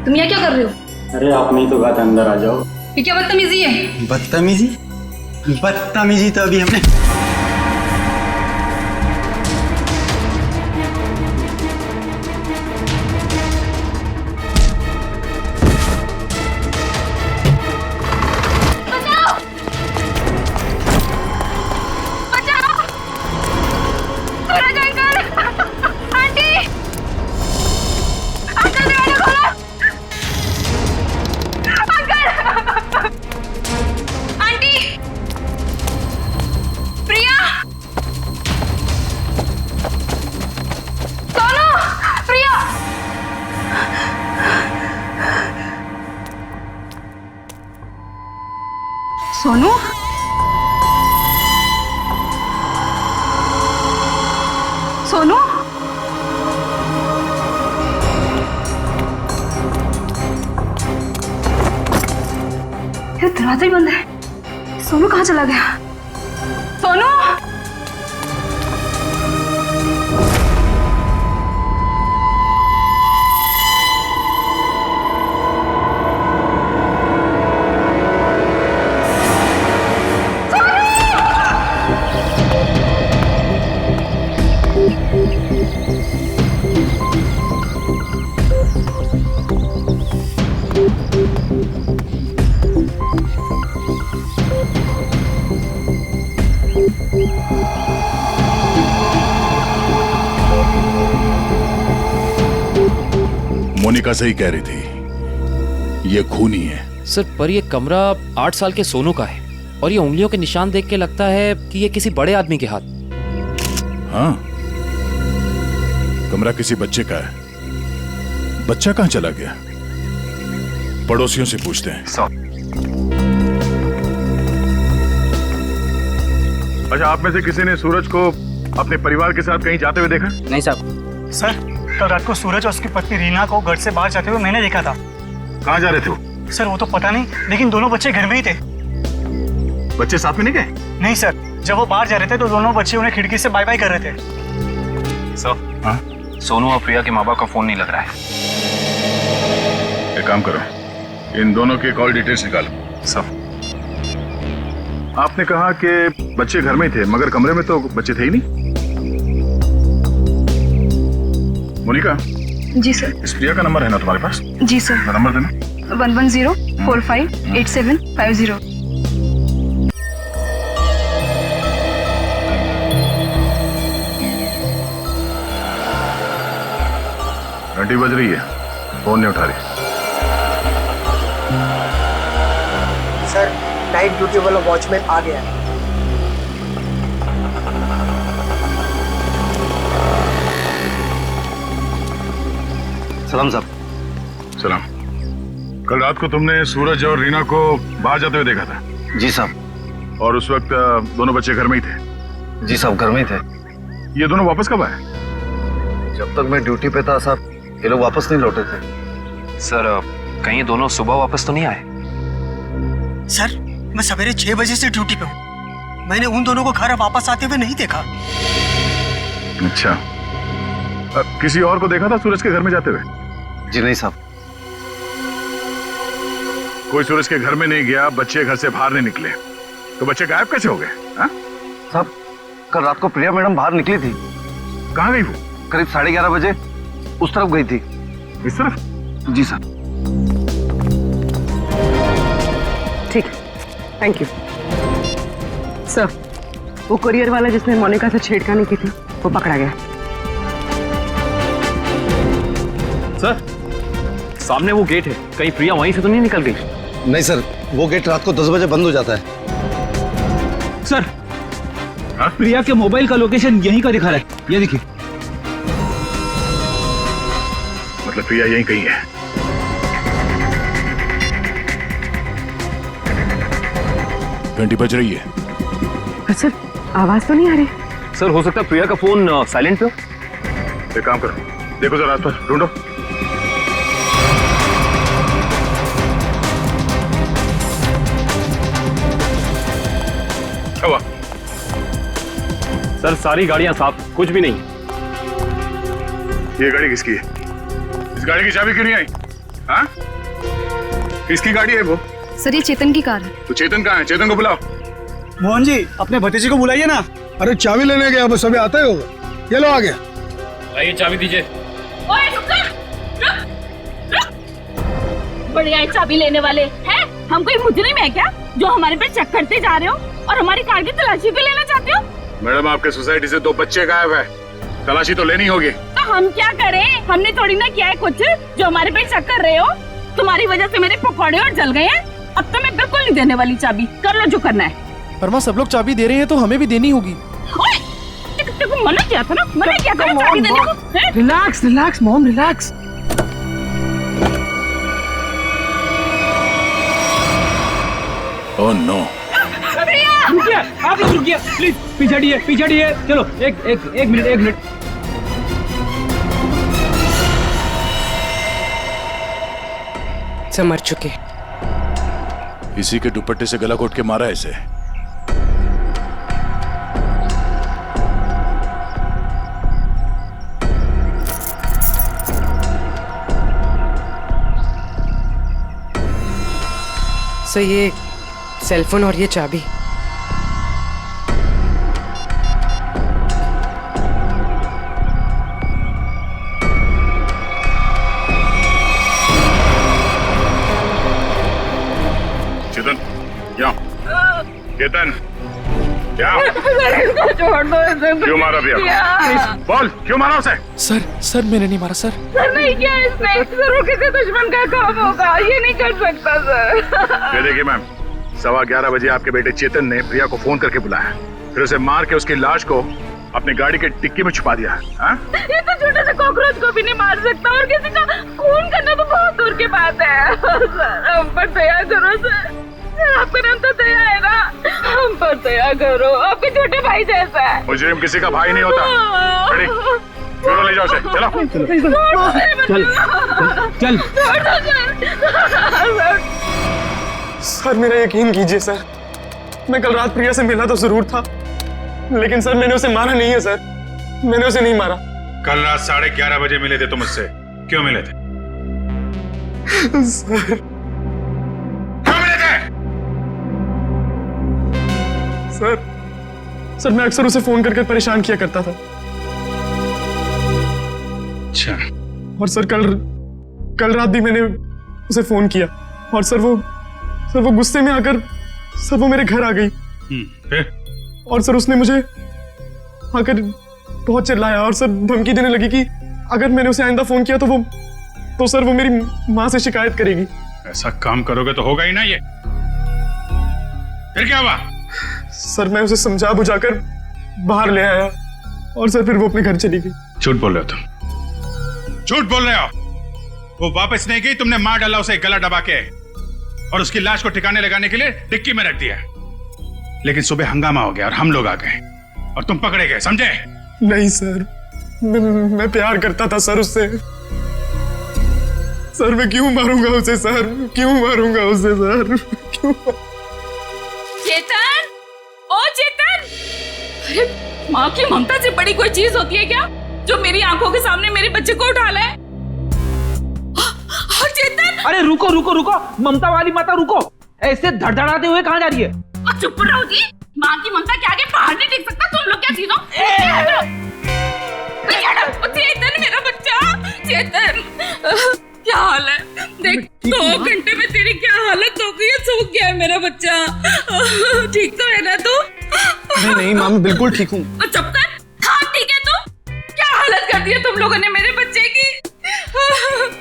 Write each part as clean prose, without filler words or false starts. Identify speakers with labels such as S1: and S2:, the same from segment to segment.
S1: तुम यहाँ क्या कर रहे हो?
S2: अरे आपने ही तो कहा था अंदर आ जाओ।
S1: ये क्या बदतमीजी है?
S2: बदतमीजी? बदतमीजी तो अभी हमने
S1: सोनू, सोनू, ये दरवाजा ही बंद है। सोनू कहाँ चला गया? सोनू,
S3: मोनिका सही कह रही थी, ये खूनी है।
S4: सर पर ये कमरा 8 साल के सोनू का है और ये उंगलियों के निशान देख के लगता है कि ये किसी बड़े आदमी के हाथ।
S3: हाँ, कमरा किसी बच्चे का है। बच्चा कहाँ चला गया? पड़ोसियों से पूछते हैं।
S5: अच्छा, आप में से किसी ने सूरज को अपने परिवार के साथ कहीं जाते हुए देखा?
S2: नहीं साहब।
S6: सर, कल रात को सूरज और उसकी पत्नी रीना को घर से बाहर जाते हुए मैंने देखा था।
S5: कहाँ जा रहे थे वो?
S6: सर वो तो पता नहीं, लेकिन दोनों बच्चे घर में ही थे।
S5: बच्चे साथ में नहीं गए?
S6: नहीं सर, जब वो बाहर जा रहे थे तो दोनों बच्चे उन्हें खिड़की से बाय बाय कर रहे थे।
S7: सर,
S5: हाँ?
S7: सोनू और प्रिया के माँ बाप का फोन नहीं लग रहा है।
S5: एक काम करो, इन दोनों के कॉल डिटेल्स निकालो।
S7: सर,
S5: आपने कहा कि बच्चे घर में ही थे, मगर कमरे में तो बच्चे थे ही नहीं। मोनिका,
S1: जी सर।
S5: इस प्रिया का नंबर है ना तुम्हारे पास?
S1: जी सर।
S5: नंबर देना।
S1: 110458750।
S5: घंटी बज रही है, फोन नहीं उठा रही।
S8: सर, नाइट ड्यूटी वाला वॉचमैन आ गया है।
S2: सलाम साहब।
S5: सलाम। कल रात को तुमने सूरज और रीना को बाहर जाते हुए देखा था?
S2: जी साहब।
S5: और उस वक्त दोनों बच्चे घर में ही थे?
S2: जी साहब, घर में ही थे।
S5: ये दोनों वापस कब आए?
S2: जब तक मैं ड्यूटी पे था साहब, ये लोग वापस नहीं लौटे थे।
S7: सर कहीं ये दोनों सुबह वापस तो नहीं आए?
S8: सर, मैं सवेरे 6 बजे से ड्यूटी पे हूँ। मैंने उन दोनों को घर वापस आते हुए नहीं देखा।
S5: अच्छा, किसी और को देखा था सूरज के घर में जाते हुए?
S2: जी नहीं साहब।
S5: कोई सूरज के घर में नहीं गया, बच्चे घर से बाहर नहीं निकले, तो बच्चे गायब कैसे हो गए?
S2: साहब, कल रात को प्रिया मैडम बाहर निकली थी।
S5: कहाँ गई वो?
S2: करीब 11:30 बजे उस तरफ गई थी।
S5: इस तरफ?
S2: जी सर।
S9: ठीक है, थैंक यू सर। वो कुरियर वाला जिसने मोनिका से छेड़खानी की थी, वो पकड़ा गया।
S4: सर, सामने वो गेट है, कहीं प्रिया वहीं से तो नहीं निकल गई?
S2: नहीं सर, वो गेट रात को 10 बजे बंद हो जाता है।
S10: सर, प्रिया के मोबाइल का लोकेशन यहीं का दिखा रहा है, ये देखिए।
S5: मतलब प्रिया यहीं कहीं है?
S3: घंटी बज रही है।
S9: सर, आवाज तो नहीं आ रही।
S4: सर, हो सकता है प्रिया का फोन साइलेंट पे हो।
S5: एक काम करो, देखो जरा आसपास ढूंढो। हुआ?
S4: सर, सारी गाड़ियां साफ, कुछ भी नहीं।
S5: ये गाड़ी किसकी है? इस गाड़ी की चाबी क्यों नहीं आई? हाँ? किसकी गाड़ी है वो?
S1: सर ये चेतन की कार है।
S5: तो चेतन कहाँ है? चेतन को बुलाओ।
S6: मोहन जी अपने भतीजे को बुलाइए ना।
S11: अरे चाबी लेने गया, बस अभी आता ही होगा। ये लो आ गया।
S4: आइए चाबी दीजिए।
S12: बढ़िया चाबी लेने वाले हैं। हम कोई मुजरिम है क्या जो हमारे पे चेक करते जा रहे हो और हमारी कार की तलाशी भी लेना चाहते हो?
S5: मैडम आपके सोसाइटी से 2 बच्चे गायब है, तलाशी तो लेनी होगी।
S12: तो हम क्या करें? हमने थोड़ी ना किया है कुछ जो हमारे पे चेक कर रहे हो। तुम्हारी वजह से मेरे पकौड़े और जल गए हैं। अब तो मैं बिल्कुल नहीं देने वाली चाबी। कर लो जो करना है।
S10: पर माँ सब लोग चाबी दे रहे हैं तो हमें भी देनी होगी।
S12: तेको मना किया था ना, मना किया था ना चाबी देने को।
S10: Relax relax mom relax.
S3: Oh no.
S10: रुकिए, आप लोग रुकिए प्लीज। पीछे हटिए। चलो एक मिनट।
S9: सब मर चुके।
S3: इसी के दुपट्टे से गला घोट के मारा इसे।
S9: सर ये सेलफोन और ये चाबी।
S5: चेतन यहाँ। चेतन यहाँ।
S12: छोड़ दो इसे।
S5: क्यों मारा भैया? बोल क्यों मारा उसे?
S10: सर मैंने नहीं मारा सर।
S12: सर नहीं किया इसने। सर वो किसी दुश्मन का काम होगा, ये नहीं कर सकता सर।
S5: ये देखिए मैम, 11:15 बजे आपके बेटे चेतन ने प्रिया को फोन करके बुलाया, फिर उसे मार के उसकी लाश को अपनी गाड़ी के डिक्की में छुपा दिया।
S12: ये तो छोटे से कॉकरोच को भी नहीं मार सकता और किसी का खून करना तो बहुत दूर की बात है। सर हम पर दया करो सर। आपका नाम तो दया है ना, हम पर दया करो। आपके छोटे भाई जैसा है।
S5: मुजरिम किसी का भाई नहीं होता। चलो ले जाओ उसे। चलो
S10: चल।
S6: सर मेरा यकीन कीजिए सर, मैं कल रात प्रिया से मिला तो जरूर था, लेकिन सर मैंने उसे मारा नहीं है सर। मैंने उसे नहीं मारा।
S5: कल रात 11:30 बजे मिले थे तुम मुझसे, क्यों मिले थे?
S6: सर
S5: क्यों मिले थे?
S6: सर मैं अक्सर उसे फोन करके परेशान किया करता था।
S5: अच्छा।
S6: और सर कल रात भी मैंने उसे फोन किया और सर वो गुस्से में आकर सर वो मेरे घर आ गई।
S5: फिर?
S6: और सर उसने मुझे आकर बहुत चिल्लाया और सर धमकी देने लगी कि अगर मैंने उसे आइंदा फोन किया तो सर वो मेरी माँ से शिकायत करेगी।
S5: ऐसा काम करोगे तो होगा ही ना ये। फिर क्या हुआ?
S6: सर मैं उसे समझा बुझाकर बाहर ले आया और सर फिर वो अपने घर चली गई।
S5: झूठ बोल रहे हो तुम, झूठ बोल रहे हो। वो वापस नहीं गई, तुमने मार डाला उसे गला दबा के और उसकी लाश को ठिकाने लगाने के लिए डिक्की में रख दिया। लेकिन सुबह हंगामा हो गया और हम लोग आ गए और तुम पकड़े गए, समझे?
S6: नहीं सर, मैं प्यार करता था सर उससे। सर मैं क्यों मारूंगा उसे सर, क्यों मारूंगा उसे सर, क्यों?
S12: चेतन, ओ चेतन! अरे माँ की ममता से बड़ी कोई चीज होती है क्या जो मेरी आंखों के सामने मेरे बच्चे को उठा ले? चेतन!
S10: अरे रुको ममता वाली माता रुको। ऐसे धड़धड़ाते हुए कहाँ जा रही है?
S12: चुप रहो जी। माँ की ममता के आगे पहाड़ नहीं टिक सकता। तुम लोग क्या चीजों? चेतन मेरा बच्चा, चेतन क्या हाल है? देख 2 घंटे में तेरी क्या हालत हो गई है। सूख गया है मेरा बच्चा। ठीक तो है ना तू?
S6: नहीं माँ मैं बिल्कुल ठीक हूँ।
S12: चुप कर। हाँ ठीक है तू? क्या हालत कर दी है तुम लोगों ने मेरे बच्चे की?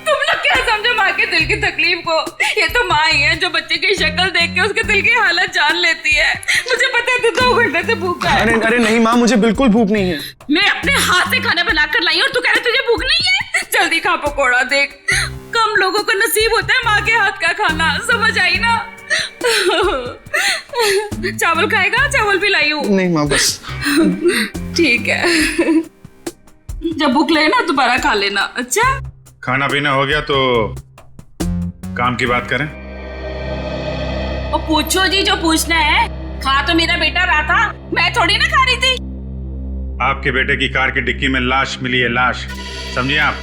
S12: तुम लोग क्या समझो माँ के दिल की तकलीफ को? ये तो माँ ही है जो बच्चे की शक्ल देख के उसके दिल की हालत जान लेती है। मुझे पता है तू 2 घंटे से भूखा है।
S6: अरे नहीं माँ, मुझे बिल्कुल भूख नहीं है।
S12: मैं अपने हाथ से खाना बनाकर लाई और तू कह रहा तुझे भूख नहीं है? जल्दी खा पकोड़ा। देख कम लोगों को नसीब होता है माँ के हाथ का खाना, समझ आई ना? चावल खाएगा? चावल भी लाई हूँ।
S6: नहीं माँ बस।
S12: ठीक है, जब भूख लगे ना दोबारा खा लेना। अच्छा
S5: खाना पीना हो गया तो काम की बात करें।
S12: और पूछो जी जो पूछना है। खा तो मेरा बेटा रहा था, मैं थोड़ी ना खा रही थी।
S5: आपके बेटे की कार की डिक्की में लाश मिली है, लाश, समझिए आप।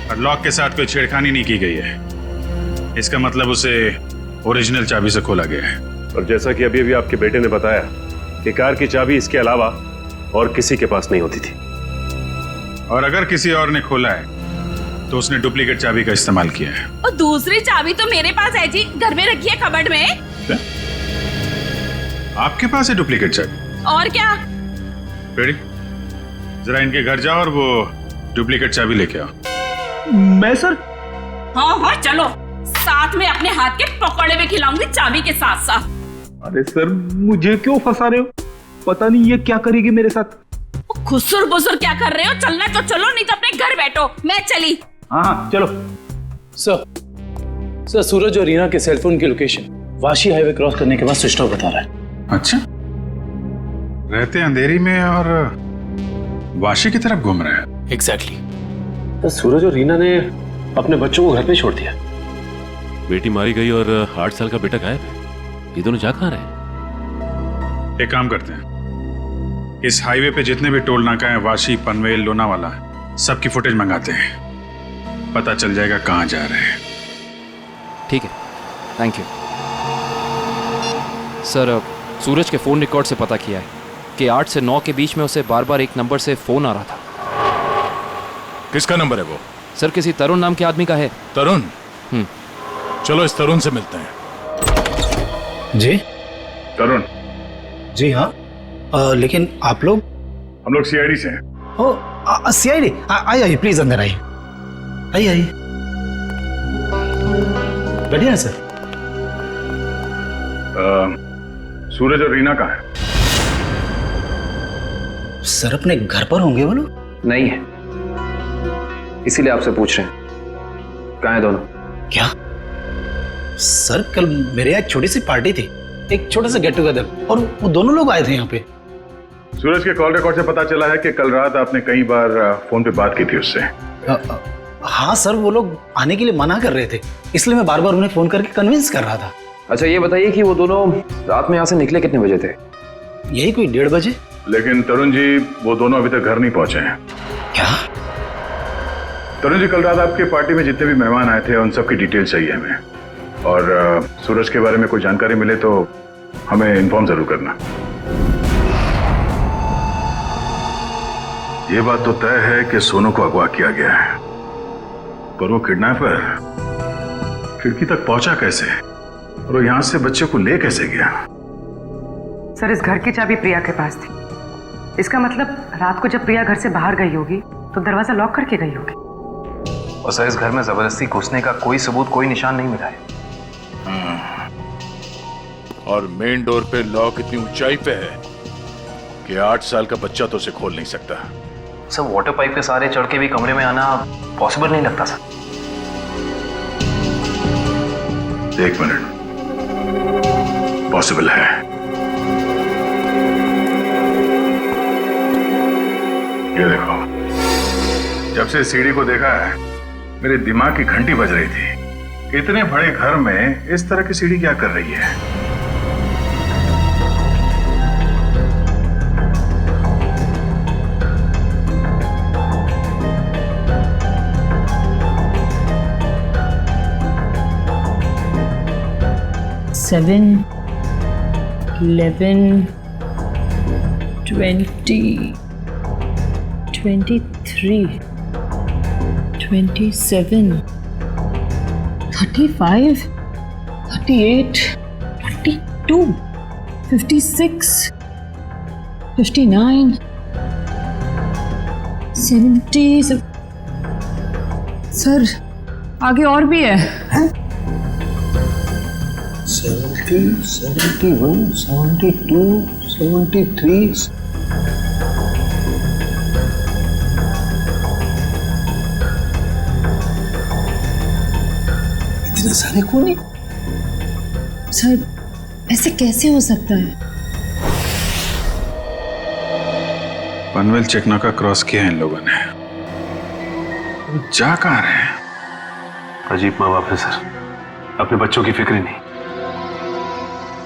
S5: और लॉक के साथ कोई छेड़खानी नहीं की गई है। इसका मतलब उसे ओरिजिनल चाबी से खोला गया है।
S13: और जैसा कि अभी अभी आपके बेटे ने बताया कि कार की चाबी इसके अलावा और किसी के पास नहीं होती थी।
S5: और अगर किसी और ने खोला है तो उसने डुप्लीकेट चाबी का इस्तेमाल किया है।
S12: और दूसरी चाबी तो मेरे पास है जी, घर में रखी है कबर्ड में।
S5: क्या? आपके पास है डुप्लीकेट चाबी?
S12: और क्या?
S5: बेटी, जरा इनके घर जाओ और वो डुप्लीकेट चाबी लेके आओ।
S10: मैं सर?
S12: हाँ हाँ चलो, साथ में अपने हाथ के पकौड़े भी खिलाऊंगी चाबी के साथ साथ।
S10: अरे सर, मुझे क्यों फंसा रहे हो? पता नहीं ये क्या करेगी मेरे साथ।
S12: खुसुर बुसुर क्या कर रहे हो? चलना तो चलो, नहीं तो अपने घर बैठो। मैं चली।
S10: हाँ चलो।
S14: सर सूरज और रीना के सेलफोन की लोकेशन वाशी हाईवे क्रॉस करने के बाद स्विच ऑफ बता रहा है।
S5: अच्छा, रहते अंधेरी में और वाशी की तरफ घूम रहे हैं।
S14: एग्जैक्टली।
S13: तो सूरज और रीना ने अपने बच्चों को घर पे छोड़ दिया।
S3: बेटी मारी गई और 8 साल का बेटा गायब है। ये दोनों जा कहाँ रहे?
S5: एक काम करते हैं, इस हाईवे पे जितने भी टोल नाका हैं, वाशी, पनवेल, लोनावाला, सबकी फुटेज मंगाते हैं। पता चल जाएगा कहाँ जा रहे हैं।
S4: ठीक है, थैंक यू सर। सूरज के फ़ोन रिकॉर्ड से पता किया है कि 8 से 9 के बीच में उसे बार बार एक नंबर से फ़ोन आ रहा था।
S3: किसका नंबर है वो?
S4: सर किसी तरुण नाम के आदमी का है।
S3: तरुण? चलो इस तरुण से मिलते हैं।
S14: जी
S5: तरुण?
S14: जी हाँ। लेकिन आप लोग?
S5: हम लोग सीआईडी से हैं।
S14: ओ सीआईडी? आइए प्लीज अंदर आइए। आइए। बढ़िया है सर।
S5: सूरज और रीना कहाँ है?
S14: सर अपने घर पर होंगे वो लोग?
S7: नहीं है, इसीलिए आपसे पूछ रहे हैं कहाँ है दोनों।
S14: क्या सर, कल मेरे यहाँ एक छोटी सी पार्टी थी, एक छोटा सा गेट टुगेदर, और वो दोनों लोग आए थे यहाँ पे।
S5: सूरज के कॉल रिकॉर्ड से पता चला है कि कल रात आपने कई बार फोन पे बात की थी उससे।
S14: हाँ सर, वो लोग आने के लिए मना कर रहे थे, इसलिए मैं बार बार उन्हें फोन करके कन्विंस कर रहा था।
S7: अच्छा ये बताइए कि वो दोनों रात में यहाँ से निकले कितने बजे थे?
S14: यही कोई 1:30 बजे।
S5: लेकिन तरुण जी, वो दोनों अभी तक घर नहीं पहुंचे हैं।
S14: क्या?
S5: तरुण जी, कल रात आपके पार्टी में जितने भी मेहमान आए थे उन सब की डिटेल चाहिए हमें, और सूरज के बारे में कोई जानकारी मिले तो हमें इन्फॉर्म जरूर करना। ये बात तो तय है कि सोनू को अगवा किया गया है, पर वो किडनैपर खिड़की तक पहुंचा कैसे, और वो यहां से बच्चे को ले कैसे गया?
S9: सर इस घर की चाबी प्रिया के पास थी। इसका मतलब रात को जब प्रिया घर से बाहर गई होगी तो दरवाजा लॉक करके गई होगी।
S7: और सर इस घर में जबरदस्ती घुसने का कोई सबूत, कोई निशान नहीं मिला है।
S3: और मेन डोर पे लॉक इतनी ऊंचाई पे है कि 8 साल का बच्चा तो उसे खोल नहीं सकता।
S7: सर वाटर पाइप के सहारे चढ़ के भी कमरे में आना पॉसिबल नहीं लगता सर।
S5: एक मिनट, पॉसिबल है। ये देखो, जब से सीढ़ी को देखा है मेरे दिमाग की घंटी बज रही थी। इतने बड़े घर में इस तरह की सीढ़ी क्या कर रही है?
S12: सेवन 11 20 23 27 35 38 42 56 59 70। सर आगे और भी है।
S14: 70, 71, 72, 73। इतने सारे कोने?
S12: सर ऐसे कैसे हो सकता है?
S5: पनवेल चेकनाका क्रॉस किया है इन लोगों ने। जा कहाँ रहे हैं?
S13: अजीब माँ बाप है सर, अपने बच्चों की फिक्र ही नहीं।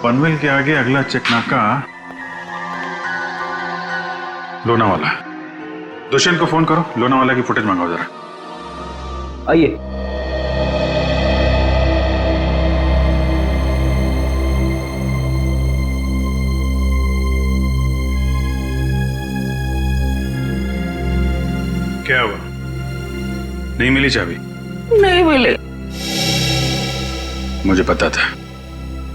S5: पनवेल के आगे अगला चेकनाका लोनावाला। दुष्यंत को फोन करो, लोनावाला की फुटेज मंगाओ जरा।
S14: आइए।
S5: क्या हुआ? नहीं मिली चाबी?
S12: नहीं मिले।
S5: मुझे पता था।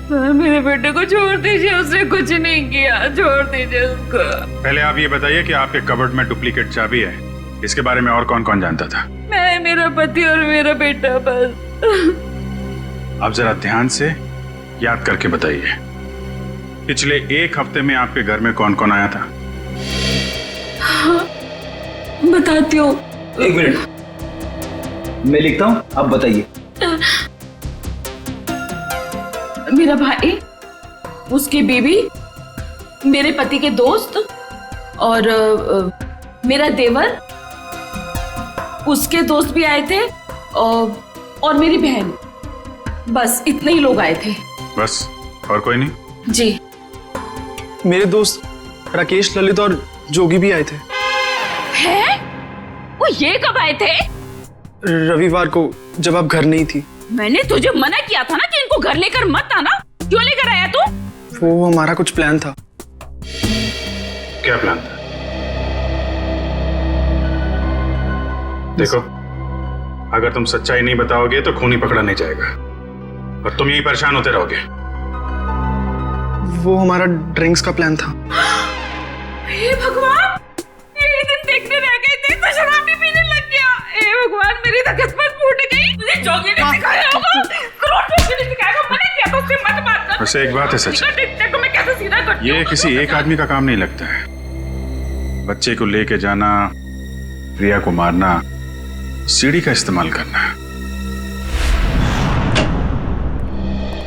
S12: सर मेरे बेटे को छोड़ दीजिए, उसने कुछ नहीं किया, छोड़ दीजिए उसको।
S5: पहले आप ये बताइए कि आपके कबर्ड में डुप्लीकेट चाबी है, इसके बारे में और कौन कौन जानता था?
S12: मैं, मेरा पति और मेरा बेटा बस।
S5: आप जरा ध्यान से याद करके बताइए, पिछले एक हफ्ते में आपके घर में कौन कौन आया था?
S12: बताती हूँ।
S14: एक मिनट, मैं लिखता हूँ, आप बताइए।
S12: मेरा भाई, उसकी बीवी, मेरे पति के दोस्त और मेरा देवर, उसके दोस्त भी आए थे और मेरी बहन। बस इतने ही लोग आए थे।
S5: बस, और कोई नहीं?
S12: जी।
S6: मेरे दोस्त राकेश, ललित और जोगी भी आए थे।
S12: हैं? वो ये कब आए थे?
S6: रविवार को, जब आप घर नहीं थी।
S12: मैंने तुझे मना किया था ना कि इनको घर लेकर मत आना। क्यों लेकर आया तू?
S6: वो हमारा कुछ प्लान था।
S5: क्या प्लान था? देखो, अगर तुम सच्चाई नहीं बताओगे तो खूनी पकड़ा नहीं जाएगा और तुम यही परेशान होते रहोगे।
S6: वो हमारा ड्रिंक्स का प्लान था।
S12: हे भगवान, ये दिन देखने रह गए थे तो शराब भी पीने लग गया। हे भगवान, मेरी तो किस्मत फूट गई। मुझे जोगी ने सिखाया होगा, करोड़पति ने सिखाया होगा। मना किया तो उससे मत बात कर।
S5: वैसे एक बात है सच,
S12: देखो मैं कैसे सीधा करती हूँ।
S5: ये किसी एक आदमी का काम नहीं लगता है। बच्चे को लेके जाना, प्रिया को मारना, सीढ़ी का इस्तेमाल करना।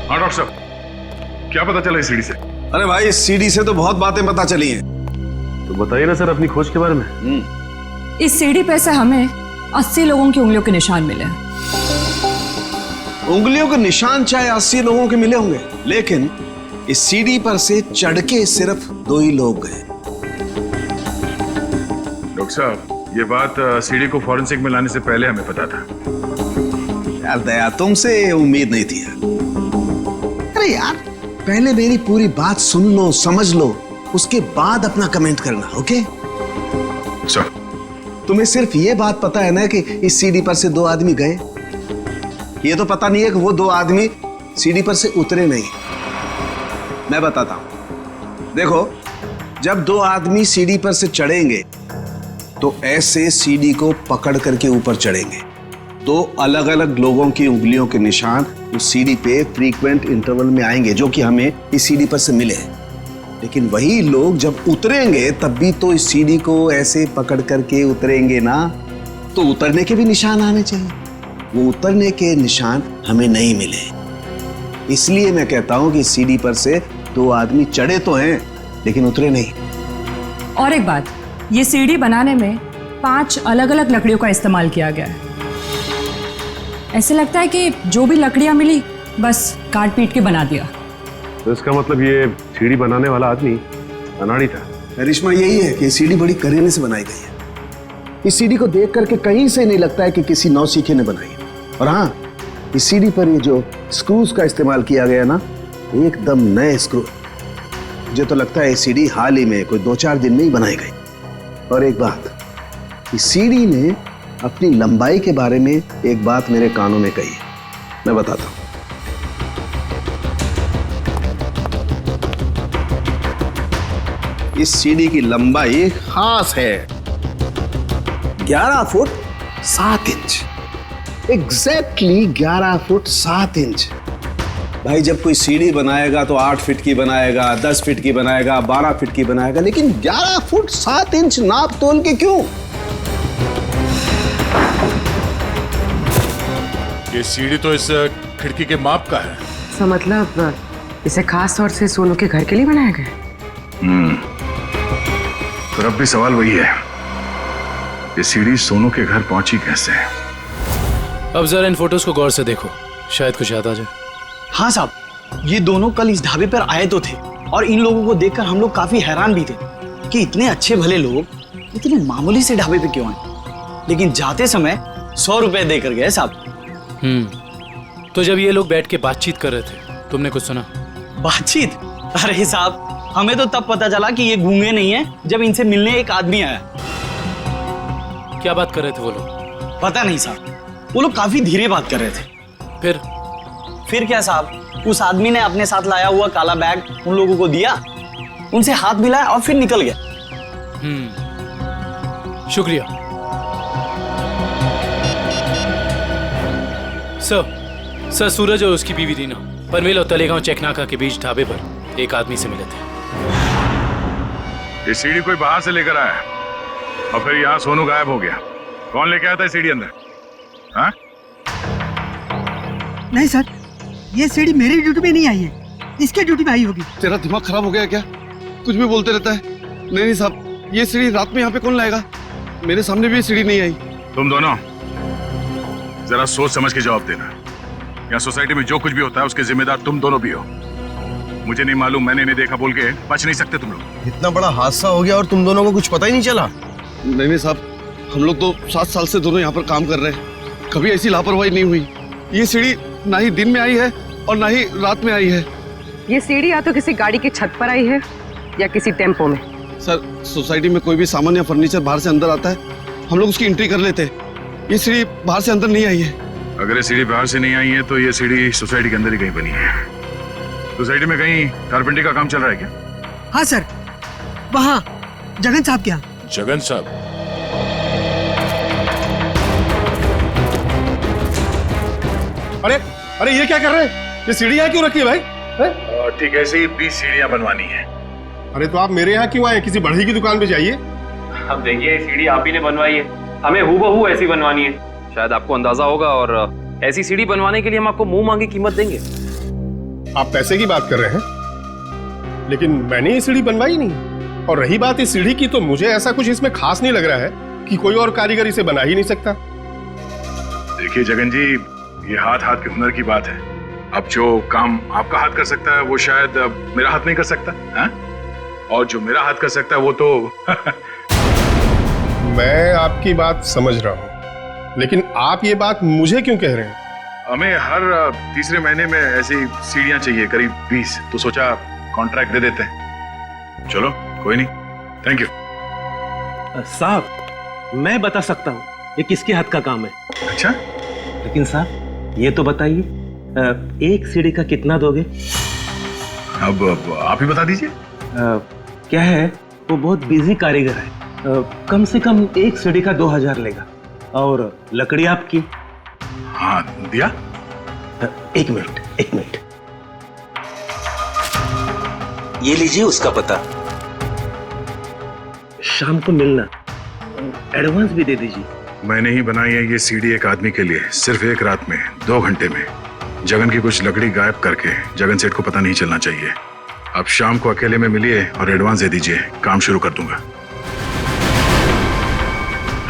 S5: हाँ डॉक्टर साहब, क्या पता चला इस सीढ़ी से?
S2: अरे भाई, इस सीढ़ी से तो बहुत बातें पता चली हैं।
S13: तो बताइए ना सर अपनी खोज के बारे में।
S15: इस सीढ़ी पे से हमें 80 लोगों की उंगलियों के निशान मिले।
S2: उंगलियों के निशान चाहे 80 लोगों के मिले होंगे, लेकिन इस सीढ़ी पर से चढ़ के सिर्फ 2 ही लोग गए।
S5: डॉक्टर साहब, ये बात सीढ़ी को फॉरेंसिक में लाने से पहले हमें पता था।
S2: यार दया, तुमसे उम्मीद नहीं थी यार। अरे यार, पहले मेरी पूरी बात सुन लो, समझ लो, उसके बाद अपना कमेंट करना, ओके? तुम्हें सिर्फ ये बात पता है ना कि इस सीढ़ी पर से 2 आदमी गए। ये तो पता नहीं है कि वो 2 आदमी सीढ़ी पर से उतरे नहीं। मैं बताता हूं। देखो, जब 2 आदमी सीढ़ी पर से चढ़ेंगे तो ऐसे सीढ़ी को पकड़ करके ऊपर चढ़ेंगे। 2 अलग अलग लोगों की उंगलियों के निशान उस सीढ़ी पे फ्रीक्वेंट इंटरवल में आएंगे, जो कि हमें इस सीढ़ी पर से मिले। लेकिन वही लोग जब उतरेंगे तब भी तो इस सीढ़ी को ऐसे पकड़ करके उतरेंगे ना, तो उतरने के भी निशान आने चाहिए। वो उतरने के निशान हमें नहीं मिले। इसलिए मैं कहता हूं कि सीढ़ी पर से 2 आदमी चढ़े तो हैं लेकिन उतरे नहीं।
S15: और एक बात, ये सीढ़ी बनाने में 5 अलग अलग लकड़ियों का इस्तेमाल किया गया है। ऐसे लगता है कि जो भी लकड़ियां मिली बस काट पीट के बना दिया।
S13: तो इसका मतलब ये सीढ़ी बनाने वाला आदमी अनाड़ी था।
S2: करिश्मा यही है कि सीढ़ी बड़ी करीने से बनाई गई है। इस सीढ़ी को देख करके कहीं से नहीं लगता है कि किसी नौसीखे ने बनाई है। और हाँ, इस सीढ़ी पर ये जो स्क्रूज का इस्तेमाल किया गया ना, एकदम नए स्क्रू। मुझे तो लगता है ये सीढ़ी हाल ही में कोई 2-4 दिन में ही बनाई गई। और एक बात, इस सीढ़ी ने अपनी लंबाई के बारे में एक बात मेरे कानों में कही है, मैं बताता हूं। इस सीढ़ी की लंबाई खास है 11 foot 7 inch. Exactly 11 foot 7 inch. भाई, जब कोई सीढ़ी बनाएगा तो 8 फीट की बनाएगा, 10 फीट की बनाएगा, 12 फीट की बनाएगा, लेकिन 11 फुट 7 इंच नाप तोल के क्यों?
S3: ये सीढ़ी तो इस खिड़की के माप का है।
S9: तो मतलब इसे खास तौर से सोनू के घर के लिए बनाया गया?
S5: तो अब भी सवाल वही है, ये सीढ़ी सोनू के घर पहुंची कैसे?
S10: अब जरा इन फोटोज को गौर से देखो, शायद कुछ याद आ जाए।
S8: हाँ साहब, ये दोनों कल इस ढाबे पर आए तो थे और इन लोगों को देखकर हम लोग काफी हैरान भी थे कि इतने अच्छे भले लोग इतने मामूली से ढाबे पे क्यों आए। लेकिन जाते समय
S14: 100 रुपए देकर गए साहब।
S10: तो जब ये लोग बैठ के बातचीत कर रहे थे तुमने कुछ सुना?
S14: बातचीत? अरे साहब, हमें तो तब पता चला कि ये गूंगे नहीं है जब इनसे मिलने एक आदमी आया।
S10: क्या बात कर रहे थे वो लोग?
S14: पता नहीं साहब, वो लोग काफी धीरे बात कर रहे थे। फिर क्या साहब, उस आदमी ने अपने साथ लाया हुआ काला बैग उन लोगों को दिया, उनसे हाथ मिलाया और फिर निकल गया।
S10: शुक्रिया सर। सूरज और उसकी बीवी रीना पनवेल और तलेगांव चेकनाका के बीच ढाबे पर एक आदमी से मिले थे।
S5: ये सीढ़ी कोई बाहर से लेकर आया और फिर यहाँ सोनू गायब हो गया। कौन लेके आया था सीढ़ी अंदर? हाँ?
S8: नहीं सर, ये सीढ़ी मेरी ड्यूटी में नहीं आई है, इसके ड्यूटी में आई होगी।
S2: तेरा दिमाग खराब हो गया क्या? कुछ भी बोलते रहता है। नहीं साहब, ये सीढ़ी रात में यहाँ पे कौन लाएगा? मेरे सामने भी ये सीढ़ी नहीं आई।
S5: तुम दोनों जरा सोच समझ के जवाब देना। यहाँ सोसाइटी में जो कुछ भी होता है उसके जिम्मेदार तुम दोनों भी हो। मुझे नहीं मालूम, मैंने नहीं देखा बोल के बच नहीं सकते तुम लोग।
S11: इतना बड़ा हादसा हो गया और तुम दोनों को कुछ पता ही नहीं चला?
S2: नहीं साहब, हम लोग तो 7 साल से दोनों यहाँ पर काम कर रहे हैं, कभी ऐसी लापरवाही नहीं हुई। ये सीढ़ी ना ही दिन में आई है और ना ही रात में आई है।
S9: ये सीढ़ी या तो किसी गाड़ी की छत पर आई है या किसी टेम्पो में।
S2: सर, सोसाइटी में कोई भी सामान या फर्नीचर बाहर से अंदर आता है, हम लोग उसकी एंट्री कर लेते हैं। ये सीढ़ी बाहर से अंदर नहीं आई है।
S5: अगर ये सीढ़ी बाहर से नहीं आई है तो ये सीढ़ी सोसाइटी के अंदर ही कहीं बनी है। सोसाइटी में कहीं कारपेंटरी का काम चल रहा है क्या?
S8: हाँ सर, वहाँ जगन साहब क्या?
S3: जगन साहब?
S6: अरे अरे ये क्या कर रहे हैं? ये सीढ़ी यहाँ क्यों रखी है भाई?
S5: ठीक है, ऐसे ही 20 सीढ़ियाँ बनवानी है।
S6: अरे तो आप मेरे यहाँ क्यों आए? किसी बढ़ई की दुकान पे जाइए।
S7: अब देखिए, सीढ़ी आप ही ने बनवाई है, हमें हूबहू ऐसी बनवानी है। शायद आपको अंदाजा होगा, और ऐसी सीढ़ी बनवाने के लिए हम आपको मुंह मांगी कीमत देंगे।
S6: आप पैसे की बात कर रहे हैं, लेकिन मैंने ये सीढ़ी बनवाई नहीं। और रही बात इस सीढ़ी की, तो मुझे ऐसा कुछ इसमें खास नहीं लग रहा है कि कोई और कारीगर इसे बना ही नहीं सकता।
S5: देखिए जगन जी, ये हाथ हाथ के हुनर की बात है। अब जो काम आपका हाथ कर सकता है वो शायद मेरा हाथ नहीं कर सकता है? और जो मेरा हाथ कर सकता है वो तो
S6: मैं आपकी बात समझ रहा हूँ, लेकिन आप ये बात मुझे क्यों कह रहे हैं?
S5: हमें हर तीसरे महीने में ऐसी सीढ़ियां चाहिए, करीब 20, तो सोचा कॉन्ट्रैक्ट दे देते हैं। चलो कोई नहीं, थैंक यू।
S14: साहब, मैं बता सकता हूँ ये किसके हाथ का काम है।
S5: अच्छा?
S14: लेकिन साहब ये तो बताइए, एक सीढ़ी का कितना दोगे?
S5: अब आप ही बता दीजिए।
S14: क्या है, वो बहुत बिजी कारीगर है, कम से कम एक सीढ़ी का 2000 लेगा। और लकड़ी आपकी?
S5: हाँ, दिया।
S14: एक मिनट, ये लीजिए उसका पता। शाम को मिलना, एडवांस भी दे दीजिए।
S5: मैंने ही बनाई है ये सीढ़ी एक आदमी के लिए, सिर्फ एक रात में, 2 घंटे में। जगन की कुछ लकड़ी गायब करके जगन सेठ को पता नहीं चलना चाहिए। अब शाम को अकेले में मिलिए और एडवांस दे दीजिए, काम शुरू कर दूंगा।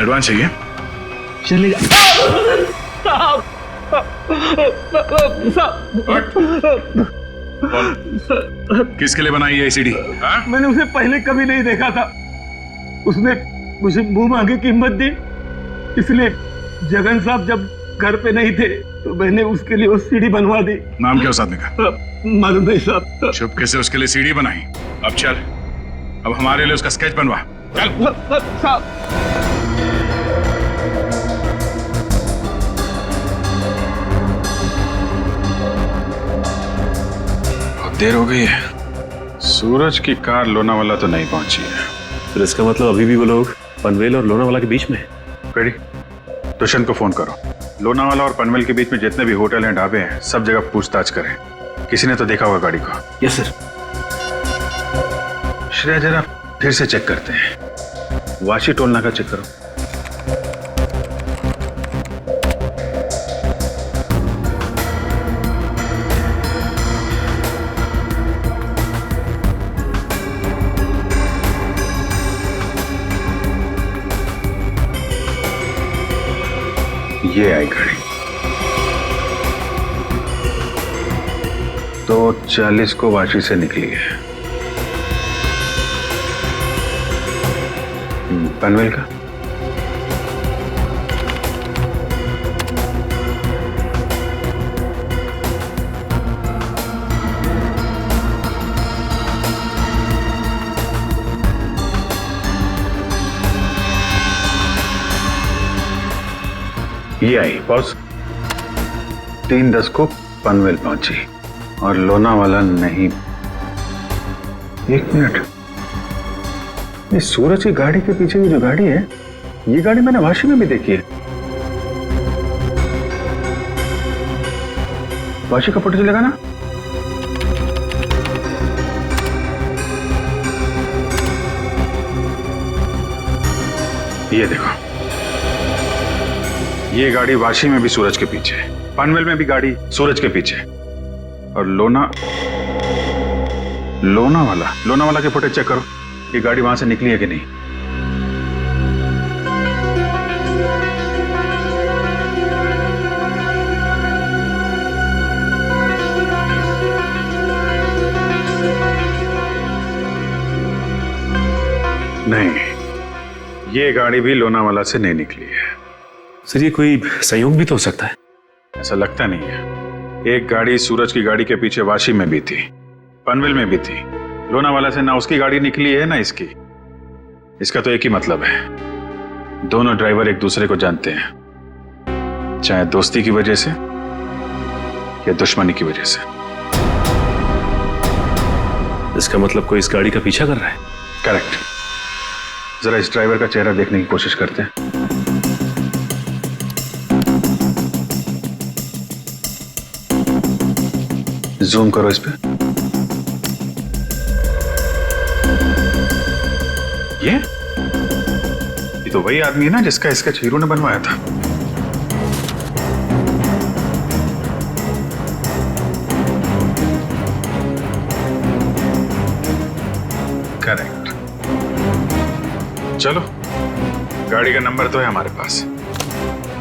S5: एडवांस चाहिए?
S14: चलेगा।
S5: किसके लिए बनाई है सीढ़ी?
S14: मैंने उसे पहले कभी नहीं देखा था, उसने मुझे मुंह मांगे कीमत दी, इसलिए जगन साहब जब घर पे नहीं थे तो मैंने उसके लिए वो सीढ़ी बनवा दी।
S5: नाम क्या उस आदमी का?
S14: मालूम नहीं साहब।
S5: चुपके से उसके लिए सीढ़ी बनाई। अब चल, अब हमारे लिए उसका स्केच बनवा। चल
S14: साहब।
S5: देर हो गई है, सूरज की कार लोनावाला तो नहीं पहुंची है।
S13: फिर इसका मतलब अभी भी वो लोग पनवेल और लोनावाला के बीच में है।
S5: रेडी? दुष्यंत को फोन करो। लोनावाला और पनवेल के बीच में जितने भी होटल हैं, ढाबे हैं, सब जगह पूछताछ करें। किसी ने तो देखा होगा गाड़ी को।
S14: Yes sir.
S5: श्रेया, जरा फिर से चेक करते हैं। वाशी टोल नाका चेक करो। ये आई गाड़ी। 2:40 को वाशी से निकली है। पनवेल का ये आई बॉस, 3:10 को पनवेल पहुंची और लोनावाला नहीं। 1 मिनट, ये सूरज की गाड़ी के पीछे की जो गाड़ी है, ये गाड़ी मैंने वाशी में भी देखी है। वाशी का फोटो चलेगा ना? ये देखो, ये गाड़ी वाशी में भी सूरज के पीछे, पनवेल में भी गाड़ी सूरज के पीछे, और लोनावाला के फुटेज चेक करो, ये गाड़ी वहां से निकली है कि नहीं। नहीं, ये गाड़ी भी लोनावाला से नहीं निकली है।
S13: सर ये कोई संयोग भी तो हो सकता है।
S5: ऐसा लगता नहीं है। एक गाड़ी सूरज की गाड़ी के पीछे वाशी में भी थी, पनवेल में भी थी। लोनावाला से ना उसकी गाड़ी निकली है ना इसकी। इसका तो एक ही मतलब है, दोनों ड्राइवर एक दूसरे को जानते हैं, चाहे दोस्ती की वजह से या दुश्मनी की वजह से।
S13: इसका मतलब कोई इस गाड़ी का पीछा कर रहा है।
S5: करेक्ट। जरा इस ड्राइवर का चेहरा देखने की कोशिश करते हैं। जूम करो इस पे। ये तो वही आदमी है ना जिसका इसका हीरो ने बनवाया था। करेक्ट। चलो, गाड़ी का नंबर तो है हमारे पास।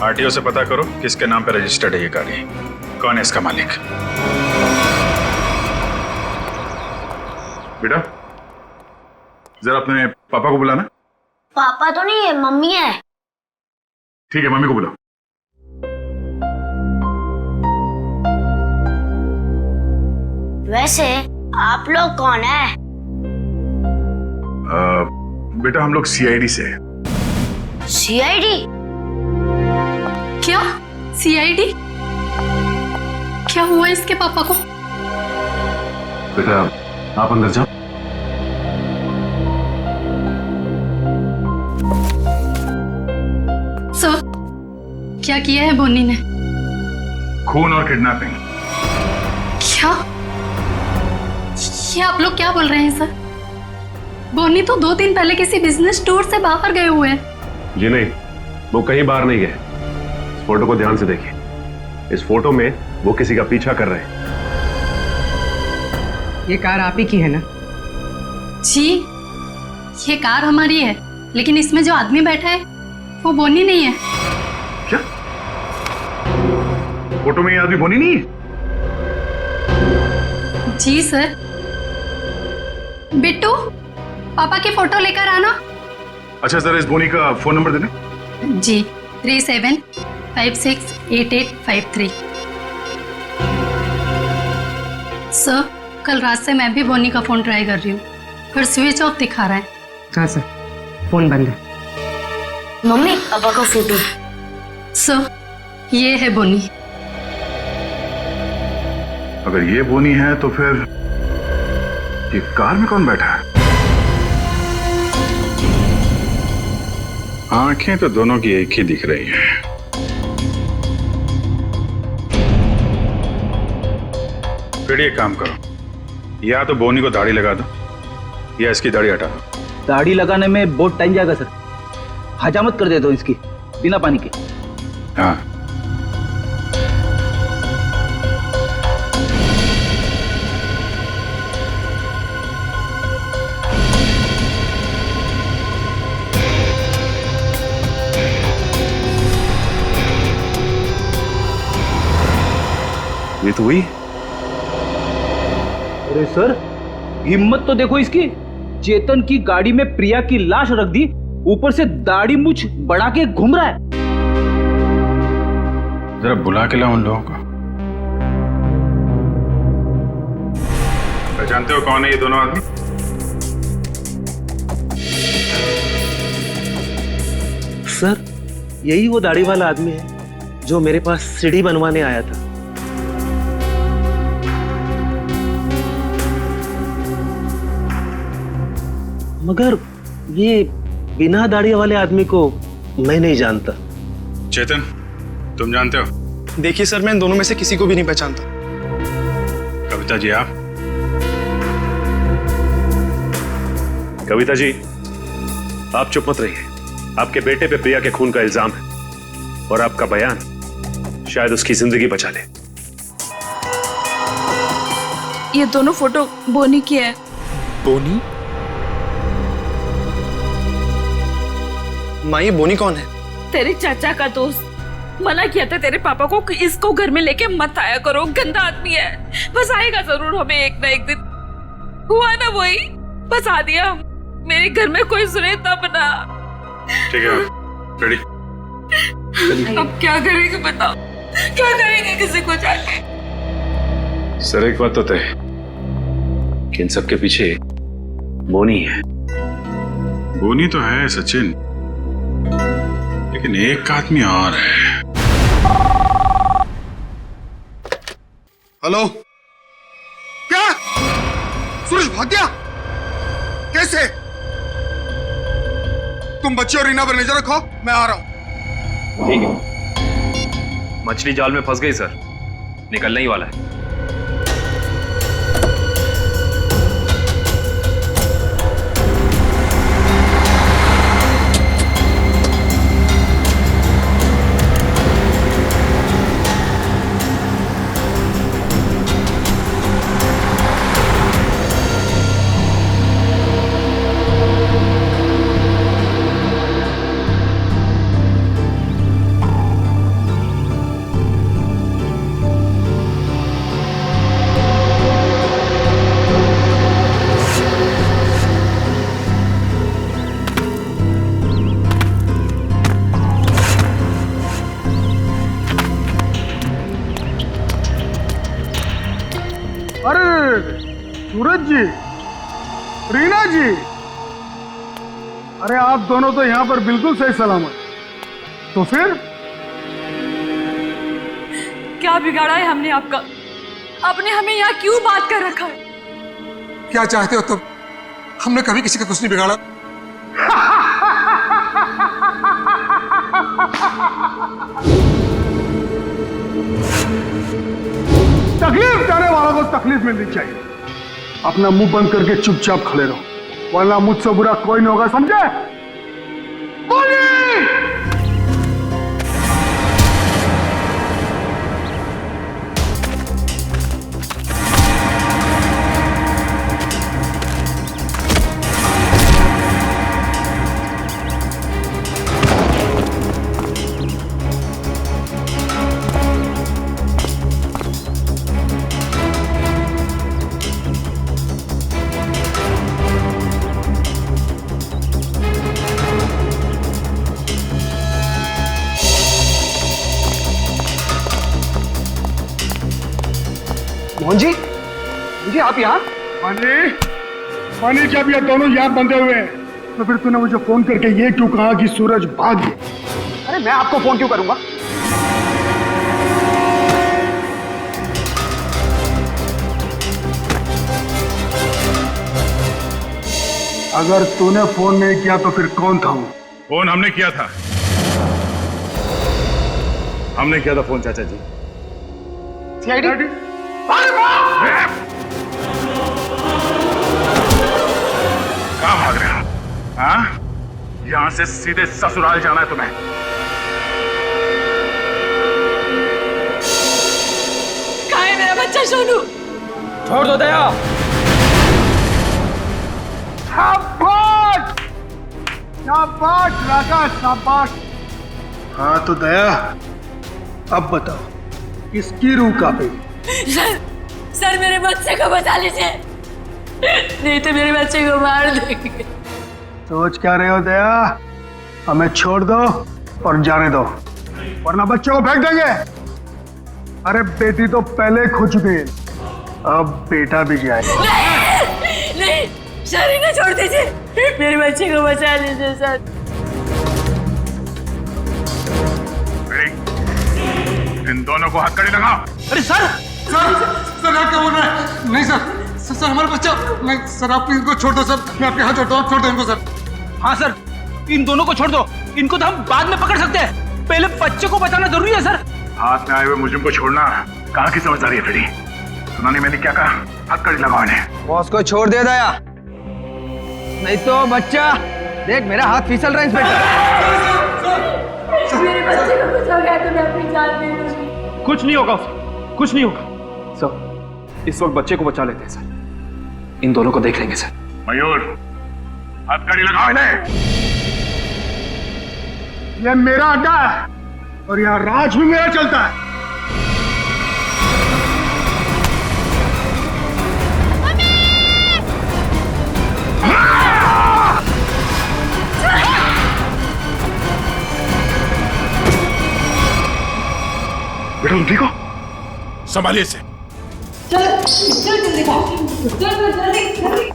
S5: आरटीओ से पता करो किसके नाम पे रजिस्टर्ड है ये गाड़ी, कौन है इसका मालिक। बेटा, जरा अपने पापा को बुलाना।
S16: पापा तो नहीं है, मम्मी है।
S5: ठीक है, मम्मी को बुलाओ।
S16: वैसे आप लोग कौन है?
S5: बेटा, हम लोग सीआईडी से हैं।
S16: सीआईडी?
S12: क्या सीआईडी? क्या हुआ इसके पापा को?
S5: बेटा, आप अंदर जाओ।
S12: सर, क्या किया है बोनी ने?
S5: खून और किडनैपिंग।
S12: क्या? ये आप लोग क्या बोल रहे हैं सर? बोनी तो 2 दिन पहले किसी बिजनेस टूर से बाहर गए हुए हैं।
S13: जी नहीं, वो कहीं बाहर नहीं गए। इस फोटो को ध्यान से देखिए। इस फोटो में वो किसी का पीछा कर रहे हैं।
S9: ये कार आप ही की है ना?
S12: जी, ये कार हमारी है, लेकिन इसमें जो आदमी बैठा है वो बोनी नहीं है।
S5: क्या? फोटो में ये आदमी बोनी नहीं है?
S12: जी सर। बिट्टू, पापा की फोटो लेकर आना।
S5: अच्छा, जरा इस बोनी का फोन नंबर देना।
S12: जी, 37568853। सर, कल रात से मैं भी बोनी का फोन ट्राई कर रही हूँ, पर स्विच ऑफ दिखा रहा है।
S9: हाँ सर, फोन बंद है।
S16: मम्मी, पापा का फोटो।
S12: सर, ये है बोनी।
S5: अगर ये बोनी है तो फिर ये कार में कौन बैठा है? आंखें तो दोनों की एक ही दिख रही हैं। फिर ये काम करो, या तो बोनी को दाढ़ी लगा दो या इसकी दाढ़ी हटा दो।
S10: दाढ़ी लगाने में बहुत टाइम जाएगा सर, हजामत कर दे दो इसकी बिना पानी के।
S5: हाँ,
S13: ये तो वही।
S10: अरे सर, हिम्मत तो देखो इसकी। चेतन की गाड़ी में प्रिया की लाश रख दी, ऊपर से दाढ़ी मूछ बढ़ा के घूम रहा है।
S5: जरा बुला के लाओ उन लोगों को। जानते हो कौन है ये दोनों आदमी?
S10: सर, यही वो दाढ़ी वाला आदमी है
S17: जो मेरे पास सीढ़ी बनवाने आया था। मगर ये बिना दाढ़ी वाले आदमी को मैं नहीं जानता।
S5: चेतन, तुम जानते हो?
S18: देखिए सर, मैं इन दोनों में से किसी को भी नहीं पहचानता।
S5: कविता जी, आप?
S13: कविता जी, आप चुप मत रहिए। आपके बेटे पे प्रिया के खून का इल्जाम है और आपका बयान शायद उसकी जिंदगी बचा ले।
S12: ये दोनों फोटो बोनी की है।
S18: बोनी? माँ, ये बोनी कौन है?
S12: तेरे चाचा का दोस्त। मना किया था तेरे पापा को कि इसको घर में लेके मत आया करो, गंदा आदमी है। बस आएगा जरूर हमें एक ना एक दिन। हुआ ना वही, बस आ दिया। मेरे घर में कोई सुने तब ना।
S5: ठीक है, रेडी?
S12: अब क्या करेंगे बताओ, क्या करेंगे किसी को जाके?
S13: सर, एक बात तो तय है कि इन सबके पीछे बोनी है।
S5: बोनी तो है सचिन, लेकिन एक आदमी और है।
S6: हेलो? क्या? सूरज भाग गया? कैसे? तुम बच्चे और रीना पर नजर रखो, मैं आ रहा हूं।
S7: ठीक है। मछली जाल में फंस गई सर, निकलने ही वाला है।
S14: सूरज जी, रीना जी, अरे आप दोनों तो यहाँ पर बिल्कुल सही सलामत। तो फिर
S12: क्या बिगाड़ा है हमने आपका? आपने हमें यहाँ क्यों बात कर रखा है?
S6: क्या चाहते हो तुम? हमने कभी किसी का कुछ नहीं बिगाड़ा।
S14: तकलीफ देने वालों को तकलीफ मिलनी चाहिए। अपना मुंह बंद करके चुपचाप खड़े रहो, वरना मुझसे बुरा कोई नहीं होगा, समझे? बोलिए!
S18: मोहन जी, जी आप यहाँ?
S14: पानी जब ये दोनों यहाँ बंधे हुए हैं तो फिर तूने मुझे फोन करके ये क्यों कहा कि सूरज भाग गया?
S18: अरे मैं आपको फोन क्यों करूंगा?
S14: अगर तूने फोन नहीं किया तो फिर कौन था वो?
S5: फोन हमने किया था। हमने किया था फोन चाचा जी।
S18: सीआईडी?
S5: कहाँ भाग रहे हो? हाँ? यहां से सीधे ससुराल जाना है तुम्हें।
S12: कहाँ है मेरा बच्चा सोनू?
S10: छोड़ दो दया।
S14: शाबाश! शाबाश राजा, शाबाश। हाँ तो दया, अब बताओ इसकी रूह कहाँ पे?
S12: सर मेरे बच्चे को बचा लीजिए, नहीं तो मेरे बच्चे को मार देंगे।
S14: सोच क्या रहे हो दया? हमें छोड़ दो और जाने दो, वरना बच्चों को फेंक देंगे। अरे बेटी तो पहले खो चुकी है, अब बेटा भी जाए।
S12: नहीं, शरीना छोड़ दीजिए, मेरे बच्चे को बचा लीजिए सर।
S5: इन दोनों को हथकड़ी लगाओ।
S10: अरे सर
S14: सर आप क्या बोल रहे हैं? नहीं सर हमारा बच्चा नहीं सर, आप इनको छोड़ दो सर, मैं आपके हाथ छोड़ता हूँ, आप छोड़ दो इनको सर।
S10: हाँ सर, इन दोनों को छोड़ दो, इनको तो हम बाद में पकड़ सकते हैं, पहले बच्चे को बचाना जरूरी है सर।
S5: हाथ में आए हुए मुझे को छोड़ना कहाँ की समझदारी है फ्रेडी? सुना नहीं मैंने क्या कहा? हथकड़ी लगाओ इन्हें।
S18: बॉस को छोड़ दे दया, नहीं तो बच्चा देख मेरा हाथ फिसल रहा है इंस्पेक्टर।
S12: मेरे बच्चे को कुछ हो गया तो मैं अपनी जान दे दूंगी।
S10: कुछ नहीं होगा उसे, कुछ नहीं होगा सर। इस वक्त बच्चे को बचा लेते हैं सर, इन दोनों को देख लेंगे सर।
S5: मयूर हथकड़ी लगाओ इन्हें।
S14: ये मेरा अड्डा है और यहाँ राज भी मेरा चलता है।
S5: बेटा तुम ठीक हो? संभालिए इसे।
S12: चल जल्दी जल्दी।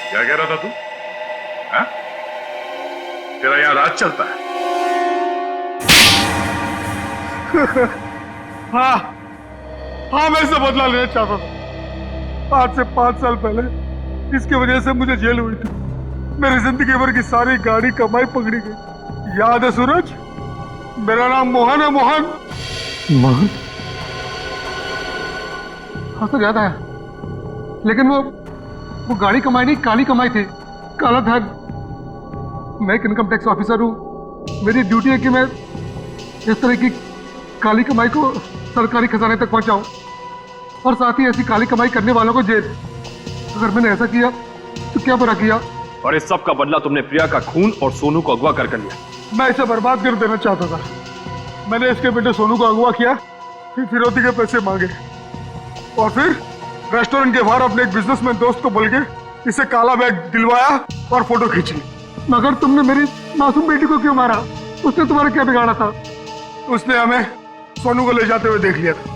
S5: क्या कह रहा था तू? हाँ? तेरा यहाँ राज चलता है?
S14: हाँ मैं इससे बदला लेना चाहता था। आज से 5 साल पहले इसकी वजह से मुझे जेल हुई थी। मेरी जिंदगी भर की सारी गाड़ी कमाई पकड़ी गई। याद है सूरज? मेरा नाम मोहन है। मोहन हाँ सर याद आया, लेकिन वो गाड़ी कमाई नहीं, काली कमाई थी। काला धन। मैं एक इनकम टैक्स ऑफिसर हूँ। मेरी ड्यूटी है कि मैं इस तरह की काली कमाई को सरकारी खजाने तक पहुंचाऊं और साथ ही ऐसी काली कमाई करने वालों को जेल। अगर मैंने ऐसा किया तो क्या बुरा किया?
S7: और इस सब का बदला तुमने प्रिया का खून और सोनू को अगवा कर लिया।
S14: मैं इसे बर्बाद कर देना चाहता था। मैंने इसके बेटे सोनू को अगवा किया, फिर फिरौती के पैसे मांगे और फिर रेस्टोरेंट के बाहर अपने एक बिजनेसमैन दोस्त को बोल के इसे काला बैग दिलवाया और फोटो खींची। मगर तुमने मेरी मासूम बेटी को क्यों मारा? उसने तुम्हारा क्या बिगाड़ा था? उसने हमें सोनू को ले जाते हुए देख लिया था।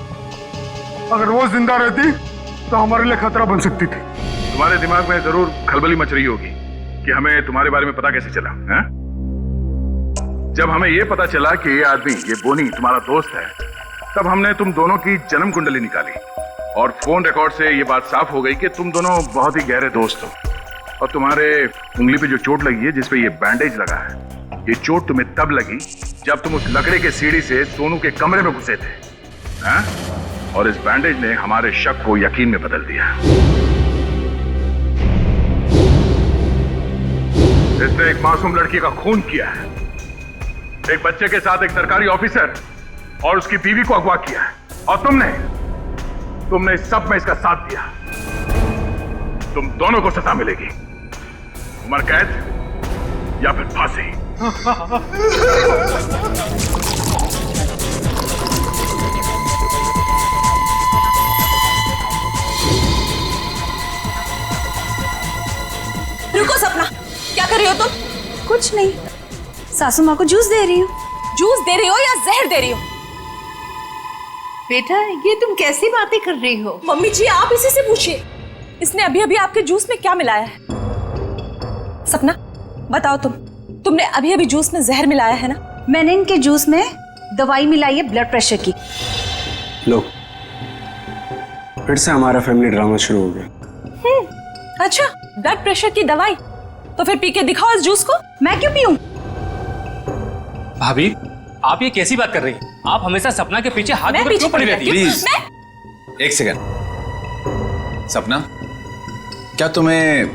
S14: अगर वो जिंदा रहती तो हमारे लिए खतरा बन सकती थी।
S5: तुम्हारे दिमाग में जरूर खलबली मच रही होगी कि हमें तुम्हारे बारे में पता कैसे चला है? जब हमें ये पता चला कि ये आदमी, ये बोनी तुम्हारा दोस्त है, तब हमने तुम दोनों की जन्म कुंडली निकाली और फोन रिकॉर्ड से ये बात साफ हो गई कि तुम दोनों बहुत ही गहरे दोस्त हो। और तुम्हारे उंगली पे जो चोट लगी है, जिसपे ये बैंडेज लगा है, ये चोट तुम्हें तब लगी जब तुम उस लकड़े के सीढ़ी से सोनू के कमरे में घुसे थे, हैं? और इस बैंडेज ने हमारे शक को यकीन में बदल दिया। इसने एक मासूम लड़की का खून किया है, एक बच्चे के साथ एक सरकारी ऑफिसर और उसकी बीवी को अगवा किया है, और तुमने इस सब में इसका साथ दिया। तुम दोनों को सजा मिलेगी, उम्र कैद या फिर फांसी।
S12: रुको सपना, क्या कर रही हो तुम?
S1: कुछ नहीं, सासू माँ को जूस दे रही हूँ।
S12: जूस दे रही हो या जहर दे रही हो?
S19: बेटा ये तुम कैसी बातें कर रही हो?
S12: मम्मी जी आप इसी से पूछिए, इसने अभी अभी आपके जूस में क्या मिलाया है? सपना बताओ, तुमने अभी अभी जूस में जहर मिलाया है ना?
S1: मैंने इनके जूस में दवाई मिलाई है ब्लड प्रेशर की।
S20: लो, फिर से हमारा फैमिली ड्रामा शुरू हो गया।
S12: अच्छा, ब्लड प्रेशर की दवाई? तो फिर पी के दिखाओ इस जूस को।
S1: मैं क्यों पीऊं?
S4: भाभी आप ये कैसी बात कर रही हैं? आप हमेशा सपना के पीछे हाथ धोकर क्यों पड़ी रहती हैं?
S21: प्लीज एक सेकंड। सपना, क्या तुम्हें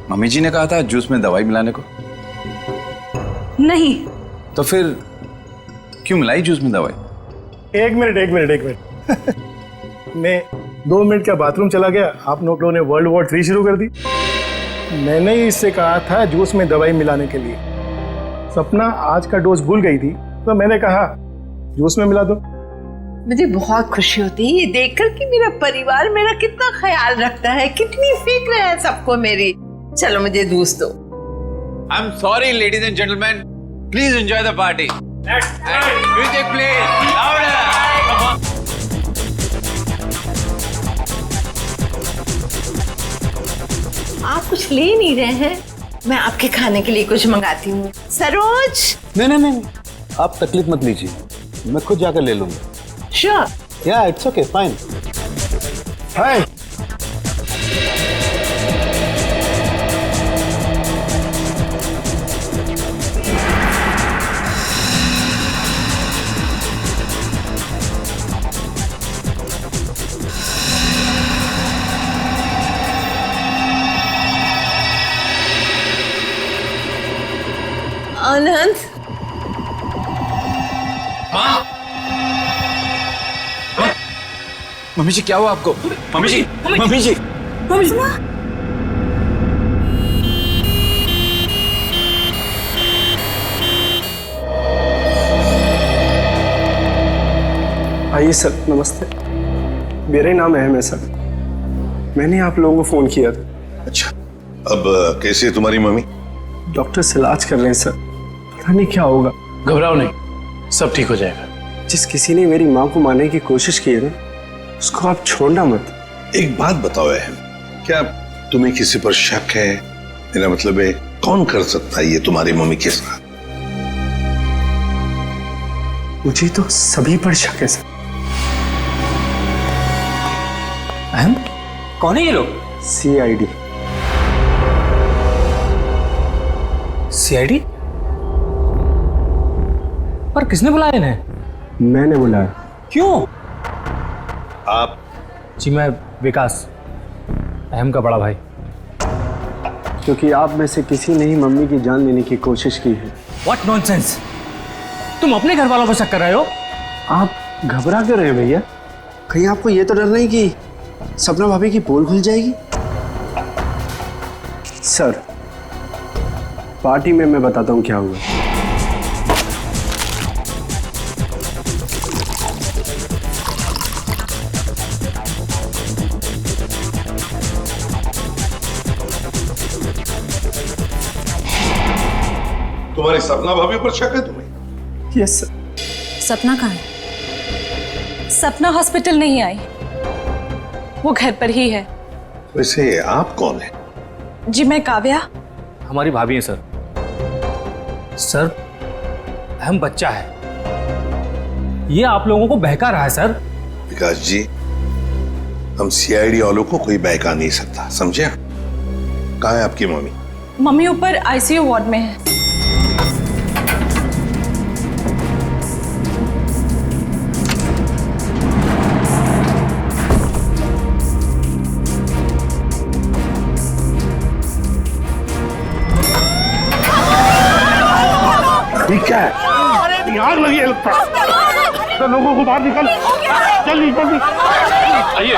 S21: मम्मी जी ने कहा था जूस में दवाई मिलाने को।
S19: नहीं।
S21: तो फिर क्यों मिलाई जूस में दवाई?
S14: एक मिनट मैं 2 मिनट का बाथरूम चला गया, आप लोगों ने वर्ल्ड वॉर 3 शुरू कर दी। मैंने ही इससे कहा था जूस में दवाई मिलाने के लिए। सपना आज का डोज भूल गई थी तो मैंने कहा जूस में मिला दो।
S19: मुझे बहुत खुशी होती है ये देखकर कि मेरा परिवार मेरा कितना ख्याल रखता है, कितनी फिक्र है सबको मेरी। चलो मुझे जूस दो।
S21: I am sorry ladies and gentleman, please enjoy the party. Music please louder.
S19: आप कुछ ले नहीं रहे हैं, मैं आपके खाने के लिए कुछ मंगाती हूँ। सरोज।
S11: नहीं, आप तकलीफ मत लीजिए, मैं खुद जाकर ले लूंगा।
S19: श्योर।
S11: या it's okay, fine.
S14: Hi.
S19: Anand.
S21: Mummy ji क्या हुआ आपको? मम्मी जी।
S20: आइए सर, नमस्ते। मेरा नाम अहम है सर, मैंने आप लोगों को फोन किया था।
S22: अच्छा, अब कैसी है तुम्हारी मम्मी?
S20: डॉक्टर से इलाज कर रहे हैं सर, पता नहीं क्या होगा।
S13: घबराओ नहीं, सब ठीक हो जाएगा।
S20: जिस किसी ने मेरी माँ को मारने की कोशिश की है ना, उसको आप छोड़ना मत।
S22: एक बात बताओ अहम, क्या तुम्हें किसी पर शक है? मेरा मतलब है कौन कर सकता है ये तुम्हारी मम्मी के साथ?
S20: मुझे तो सभी पर शक है सर।
S10: अहम, कौन है ये लोग?
S20: CID।
S10: CID? पर किसने बुलाया इन्हें?
S20: मैंने बुलाया।
S10: क्यों?
S22: आप?
S10: जी मैं विकास, अहम का बड़ा भाई।
S20: क्योंकि आप में से किसी ने ही मम्मी की जान लेने की कोशिश की है।
S10: What nonsense! तुम अपने घर वालों पर शक कर रहे हो?
S20: आप घबरा क्यों रहे हैं भैया? कहीं आपको ये तो डर नहीं कि सपना भाभी की पोल खुल जाएगी? सर, पार्टी में मैं बताता हूँ क्या हुआ।
S22: तुम्हारी सपना भाभी पर शक है तुम्हें?
S20: Yes sir.
S15: सपना कहाँ है? सपना हॉस्पिटल नहीं आई, वो घर पर ही है।
S22: वैसे आप कौन है?
S15: जी मैं काव्या।
S10: हमारी भाभी है सर। सर, अहम बच्चा है, ये आप लोगों को बहका रहा है सर।
S22: विकास जी, हम CID वालों को कोई बहका नहीं सकता, समझे? कहाँ है आपकी मम्मी?
S15: मम्मी ऊपर ICU वार्ड में है।
S14: ठीक है, आग लगी है लगता है। तो लोगों को बाहर निकल, जल्दी।
S13: आइए,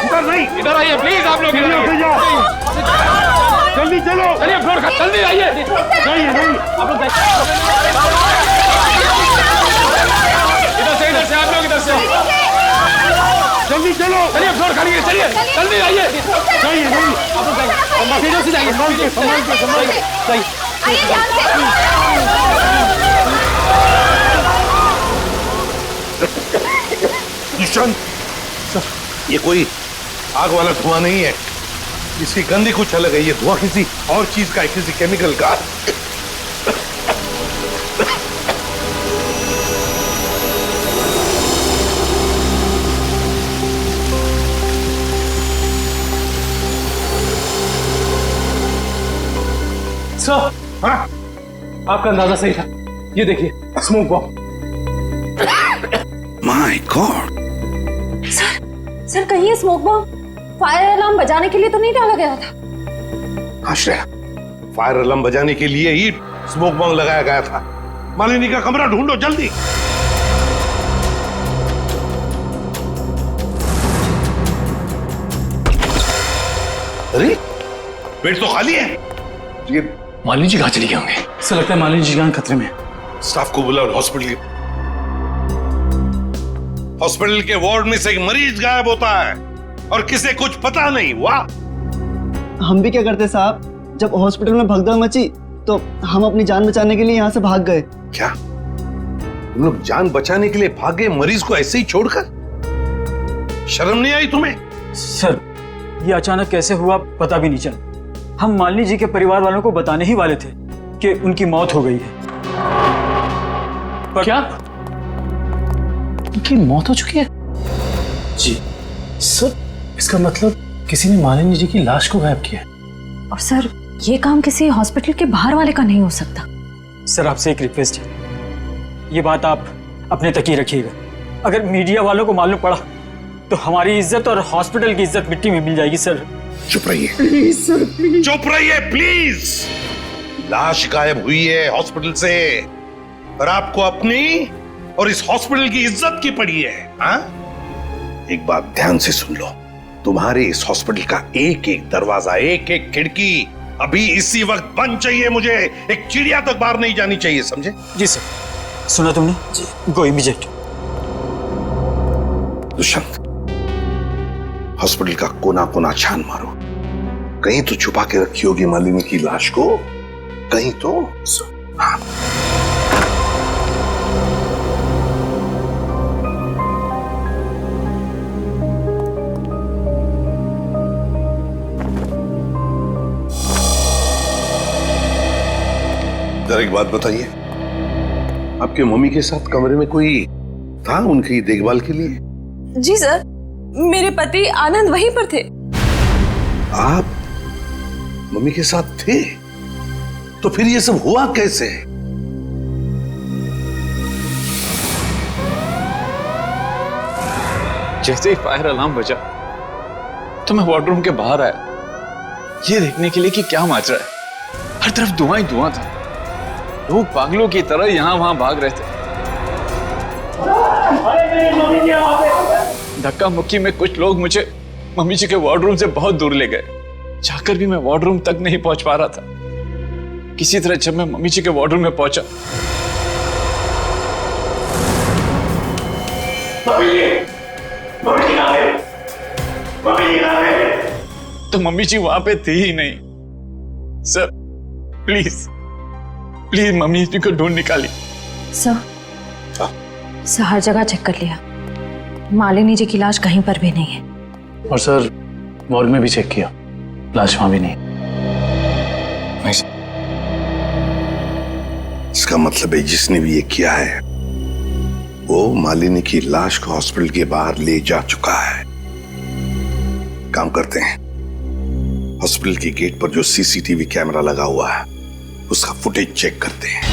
S14: इधर नहीं,
S13: इधर आइए प्लीज, आप लोग इधर आइए।
S14: जल्दी चलो।
S13: चलिए फ्लोर का, जल्दी आइए।
S14: नहीं,
S13: आप लोग इधर से आप लोग इधर से
S14: जल्दी चलो।
S13: चलिए फ्लोर खाली है, चलिए जल्दी आइए।
S14: नहीं,
S13: आप लोग जाइए,
S14: संभाल के।
S22: किशन, ये कोई आग वाला धुआं नहीं है, इसकी गंदी कुछ अलग है। ये धुआं किसी और चीज का है, किसी केमिकल का।
S10: सर, हाँ? आपका अंदाजा सही था, ये देखिए smoke bomb.
S22: My God.
S15: Sir कहीं है स्मोक बॉम्ब? फायर अलार्म बजाने के लिए तो नहीं डाला गया था।
S22: आश्रया, फायर अलार्म बजाने के लिए ही स्मोक बॉम्ब लगाया गया था। मालिनी का कमरा ढूंढो जल्दी। अरे बेड तो खाली है। ये
S11: मालिनी जी कहाँ चली गए होंगे? ऐसा लगता है मालिनी जी जान खतरे में।
S22: स्टाफ को बुलाओ हॉस्पिटल के वार्ड में से एक मरीज गायब होता है और किसे कुछ पता नहीं हुआ।
S2: हम भी क्या करते साहब, जब हॉस्पिटल में भगदड़ मची तो हम अपनी जान बचाने के लिए यहाँ से भाग गए।
S22: क्या तुम लोग जान बचाने के लिए भागे मरीज को ऐसे ही छोड़कर? शर्म नहीं आई तुम्हें?
S11: सर, ये अचानक कैसे हुआ पता भी नहीं चला। हम मालिनी जी के परिवार वालों को बताने ही वाले थे कि उनकी मौत हो गई है। पर क्या उनकी मौत हो चुकी है? जी सर, इसका मतलब किसी ने मालिनी जी की लाश को गायब किया।
S15: और सर, ये काम किसी हॉस्पिटल के बाहर वाले का नहीं हो सकता।
S11: सर, आपसे एक रिक्वेस्ट है, ये बात आप अपने तक ही रखिएगा। अगर मीडिया वालों को मालूम पड़ा तो हमारी इज्जत और हॉस्पिटल की इज्जत मिट्टी में मिल जाएगी। सर
S22: चुप रहिए
S2: प्लीज सर, प्लीज।
S22: चुप रहिए प्लीज। लाश गायब हुई है हॉस्पिटल से और आपको अपनी और इस हॉस्पिटल की इज्जत की पड़ी है। हाँ, एक बात ध्यान से सुन लो, तुम्हारे इस हॉस्पिटल का एक एक दरवाजा, एक एक खिड़की अभी इसी वक्त बंद चाहिए। मुझे एक चिड़िया तक बाहर नहीं जानी चाहिए, समझे?
S11: जी सर। सुना तुमने? जी। गो इमीडिएट।
S22: दुष्यंत, हॉस्पिटल का कोना कोना छान मारो। कहीं तो छुपा के रखी होगी मालिनी की लाश को, कहीं तो। हाँ। जरा एक बात बताइए, आपके मम्मी के साथ कमरे में कोई था उनकी देखभाल के लिए?
S15: जी सर, मेरे पति आनंद वहीं पर थे।
S22: आप मम्मी के साथ थे? तो फिर ये सब हुआ कैसे?
S21: जैसे ही फायर अलार्म बजा तो मैं वार्डरूम के बाहर आया, ये देखने के लिए कि क्या माजरा है। हर तरफ धुआं ही धुआं था। लोग पागलों की तरह यहां वहां भाग रहे थे। धक्का मुक्की में कुछ लोग मुझे मम्मी जी के वार्डरूम से बहुत दूर ले गए। जाकर भी मैं वार्डरूम तक नहीं पहुंच पा रहा था। किसी तरह जब मैं मम्मी जी के वार्डरूम में पहुंचा तो मम्मी जी वहां पे थी ही नहीं। सर प्लीज प्लीज मम्मी जी को ढूंढ निकालिए।
S15: सर, हर जगह चेक कर लिया, मालिनी जी की लाश कहीं पर भी नहीं है।
S11: और सर, मॉर्ग में भी चेक किया, लाश वहां भी नहीं।
S22: इसका मतलब है जिसने भी ये किया है वो मालिनी की लाश को हॉस्पिटल के बाहर ले जा चुका है। काम करते हैं, हॉस्पिटल के गेट पर जो सीसीटीवी कैमरा लगा हुआ है उसका फुटेज चेक करते हैं।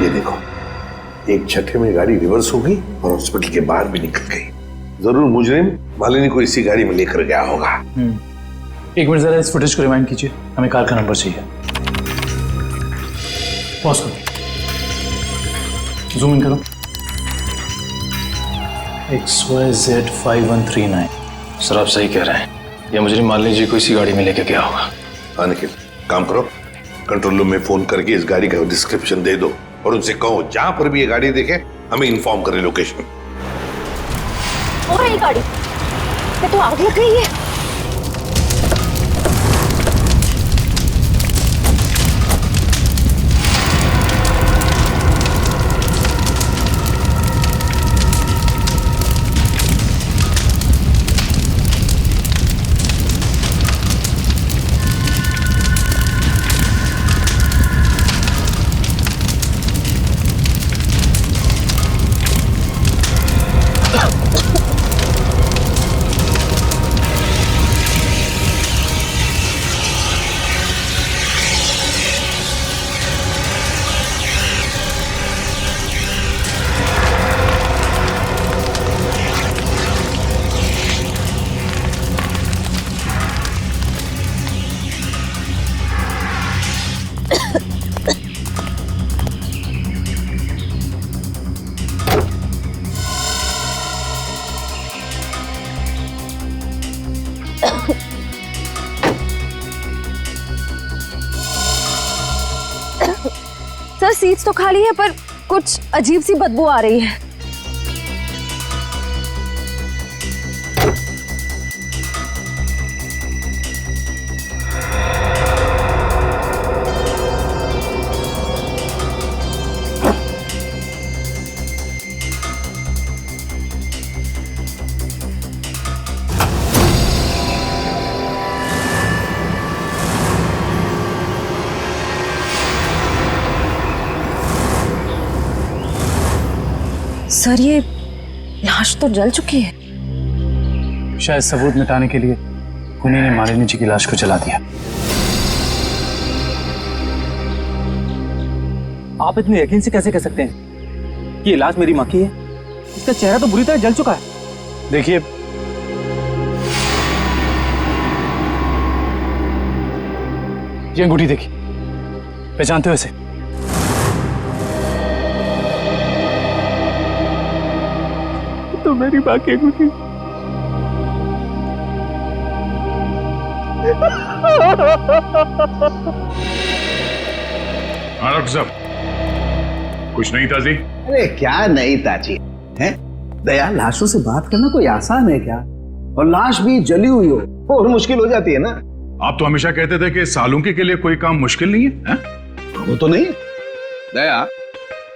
S22: ये देखो, एक झटके में गाड़ी रिवर्स हो गई और हॉस्पिटल के बाहर भी निकल गई। जरूर मुजरिम मालिनी को इसी गाड़ी में लेकर गया होगा।
S11: एक मिनट जरा इस फुटेज को रिवाइंड कीजिए, हमें कार का नंबर चाहिए। पॉज करो, जूम इन करो। XYZ5139।
S8: सर आप सही कह रहे हैं, या मुजरिम मालिनी जी को इसी गाड़ी में लेके गया होगा।
S22: हाँ निखिल, काम करो, कंट्रोल रूम में फोन करके इस गाड़ी का डिस्क्रिप्शन दे दो और उनसे कहो जहां पर भी ये गाड़ी देखे हमें इन्फॉर्म करे लोकेशन।
S15: और ये गाड़ी ये तो आग लग गई है।
S1: सर सीट्स तो खाली है पर कुछ अजीब सी बदबू आ रही है। सर ये लाश तो जल चुकी है।
S8: शायद सबूत मिटाने के लिए खूनी ने मालिनी जी की लाश को जला दिया।
S10: आप इतने यकीन से कैसे कह सकते हैं कि ये लाश मेरी माँ की है? इसका चेहरा तो बुरी तरह जल चुका है।
S8: देखिए, ये अंगूठी देखिए, पहचानते हो इसे?
S10: तो मेरी माँ की अंगूठी।
S5: हाँ डॉक्टर साहब, कुछ नहीं ताजी?
S3: अरे क्या नहीं ताजी है? दया, लाशों से बात करना कोई आसान है क्या? और लाश भी जली हुई हो और मुश्किल हो जाती है ना।
S5: आप तो हमेशा कहते थे कि सालुंकी के लिए कोई काम मुश्किल नहीं है,
S3: वो तो नहीं दया।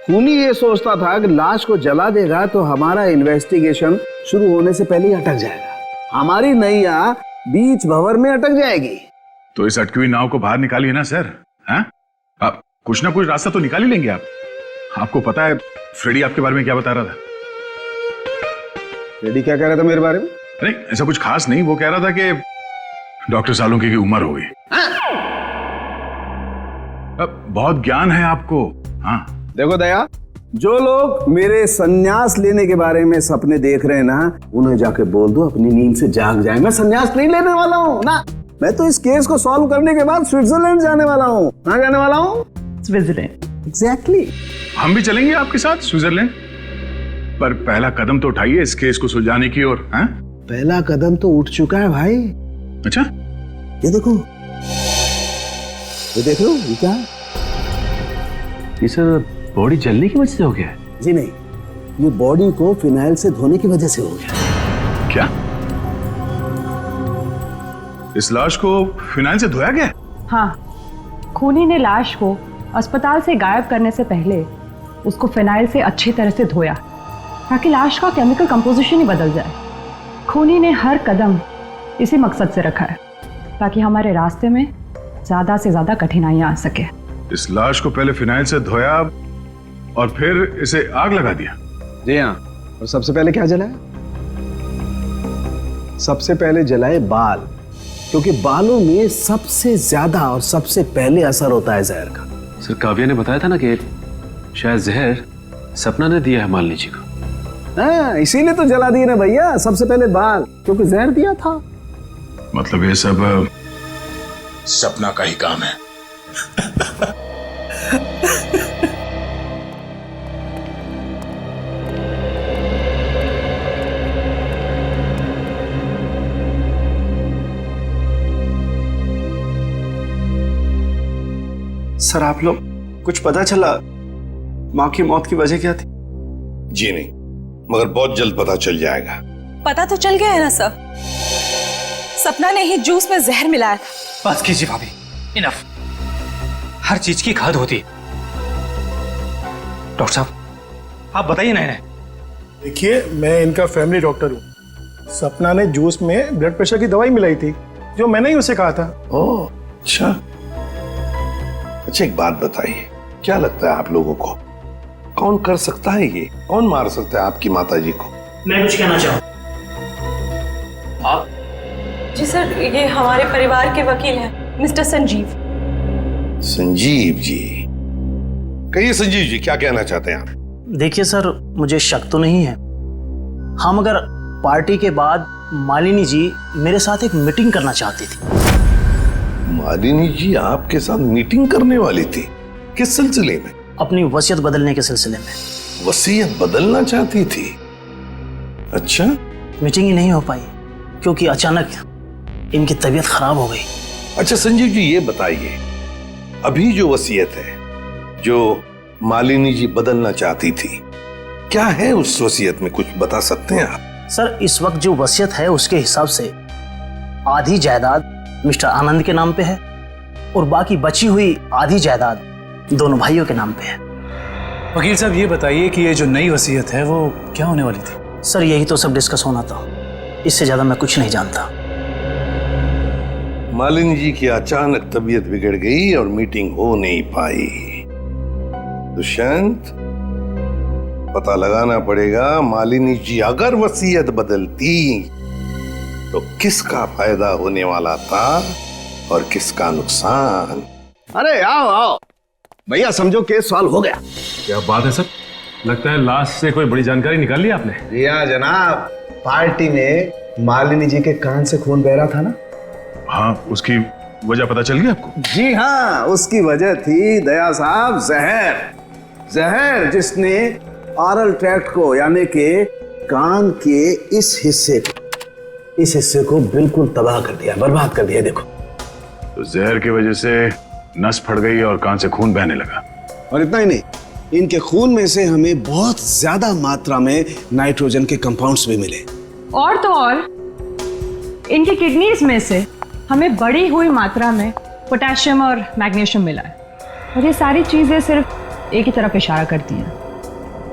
S3: खूनी ये सोचता था कि लाश को जला देगा तो हमारा इन्वेस्टिगेशन शुरू होने से पहले ही अटक जाएगा, हमारी नैया बीच भंवर में अटक जाएगी।
S5: तो इस अटकी हुई नाव को बाहर निकालिए ना सर। हैं? आप कुछ ना कुछ रास्ता तो निकाल ही लेंगे आप। आपको पता है फ्रेडी आपके बारे में क्या बता रहा था?
S3: फ्रेडी क्या कह रहा था मेरे बारे में?
S5: नहीं, ऐसा कुछ खास नहीं। वो कह रहा था कि डॉक्टर सालुंकी की उम्र हो गई। अब बहुत ज्ञान है आपको। हाँ
S3: देखो दया, जो लोग मेरे संन्यास लेने के बारे में सपने देख रहे हैं ना, उन्हें जाके बोल दो अपनी नींद से जाग जाए। मैं संन्यास नहीं लेने वाला हूँ ना। मैं तो इस केस को सॉल्व करने के बाद स्विट्जरलैंड जाने वाला हूँ। कहाँ जाने वाला हूँ? स्विट्जरलैंड। एग्जैक्टली।
S5: हम भी चलेंगे आपके साथ स्विट्जरलैंड, पर पहला कदम तो उठाइए इस केस को सुलझाने की ओर।
S3: पहला कदम तो उठ चुका है भाई।
S5: अच्छा,
S3: ये देखो, ये देख लो, ये क्या?
S17: ये सर बॉडी जलने की वजह से हो गया है?
S3: जी नहीं, ये बॉडी को फिनाइल से धोने की वजह से हो गया।
S5: क्या? इस लाश को फिनाइल से धोया गया?
S15: हाँ, खूनी ने लाश को अस्पताल से गायब करने से पहले उसको फिनाइल से अच्छी तरह से धोया ताकि लाश का केमिकल कंपोजिशन ही बदल जाए। खूनी ने हर कदम इसी मकसद से रखा है ताकि हमारे रास्ते में ज्यादा से ज्यादा कठिनाइयां आ सके।
S5: इस लाश को पहले फिनाइल से धोया और फिर इसे आग लगा दिया?
S3: जी हाँ। और सबसे पहले क्या जलाया? सबसे पहले जलाए बाल, क्योंकि बालों में सबसे ज्यादा और सबसे पहले असर होता है जहर का।
S17: सर काव्या ने बताया था ना कि शायद जहर सपना ने दिया है मालिनी जी को।
S3: हाँ, इसीलिए तो जला दिए ना भैया, सबसे पहले बाल, क्योंकि जहर दिया था।
S5: मतलब ये सब
S22: सपना का ही काम है।
S20: सर आप लोग कुछ पता चला माँ की मौत की वजह क्या थी?
S22: जी नहीं, मगर बहुत जल्द पता चल जाएगा।
S9: पता तो चल गया है ना सर, सपना ने ही जूस में जहर मिलाया था।
S11: बस कीजिए भाभी, इनफ। हर चीज की खाद होती है। डॉक्टर साहब आप बताइए ना इन्हें।
S14: देखिए, मैं इनका फैमिली डॉक्टर हूँ। सपना ने जूस में ब्लड प्रेशर की दवाई मिलाई थी, जो मैंने ही उसे कहा था।
S22: ओह अच्छा। अच्छा एक बात बताइए, क्या लगता है आप लोगों को कौन कर सकता है ये? कौन मार सकता है आपकी माता जी को?
S11: मैं कुछ कहना चाहूँ। आप?
S9: जी सर, ये हमारे परिवार के वकील हैं, मिस्टर संजीव।
S22: संजीव जी? कहिए संजीव जी, क्या कहना चाहते हैं आप?
S23: देखिए सर, मुझे शक तो नहीं है। हाँ, मगर पार्टी के बाद मालिनी जी मेरे साथ एक मीटिंग करना चाहती थी।
S22: मालिनी जी आपके साथ मीटिंग करने वाली थी? किस सिलसिले में?
S23: अपनी वसीयत बदलने के सिलसिले में।
S22: वसीयत बदलना चाहती थी? अच्छा।
S23: मीटिंग ही नहीं हो पाई क्योंकि अचानक इनकी तबीयत खराब हो गई।
S22: अच्छा संजीव जी, ये बताइए, अभी जो वसीयत है जो मालिनी जी बदलना चाहती थी, क्या है उस वसीयत में, कुछ बता सकते हैं आप?
S23: सर, इस वक्त जो वसीयत है उसके हिसाब से आधी जायदाद मिस्टर आनंद के नाम पे है और बाकी बची हुई आधी जायदाद दोनों भाइयों के नाम पे है।
S8: वकील साहब, ये बताइए कि ये जो नई वसीयत है वो क्या होने वाली थी?
S23: सर, यही तो सब डिस्कस होना था, इससे ज्यादा मैं कुछ नहीं जानता।
S22: मालिनी जी की अचानक तबीयत बिगड़ गई और मीटिंग हो नहीं पाई। दुष्यंत, पता लगाना पड़ेगा मालिनी जी अगर वसीयत बदलती तो किसका फायदा होने वाला था और किसका नुकसान।
S3: अरे आओ आओ भैया, समझो केस सॉल्व हो गया।
S13: क्या बात है सर, लगता है लास्ट से कोई बड़ी जानकारी निकाल ली आपने।
S3: जी हाँ जनाब, पार्टी में मालिनी जी के कान से खून बह रहा था ना।
S13: हाँ, उसकी वजह पता चल गई आपको?
S3: जी हाँ, उसकी वजह थी दया साहब जहर। जहर जिसने ऑरल ट्रैक्ट को यानी कि कान के इस हिस्से को बिल्कुल तबाह कर दिया, बर्बाद कर दिया। देखो,
S13: तो जहर की वजह से नस फट गई और कान से खून बहने लगा।
S3: और इतना ही नहीं, इनके खून में से हमें बहुत ज्यादा मात्रा में नाइट्रोजन के कंपाउंड्स भी मिले।
S15: और तो और इनकी किडनीज में से हमें बढ़ी हुई मात्रा में पोटेशियम और मैग्नीशियम मिला है। और ये सारी चीजें सिर्फ एक ही तरफ इशारा करती हैं,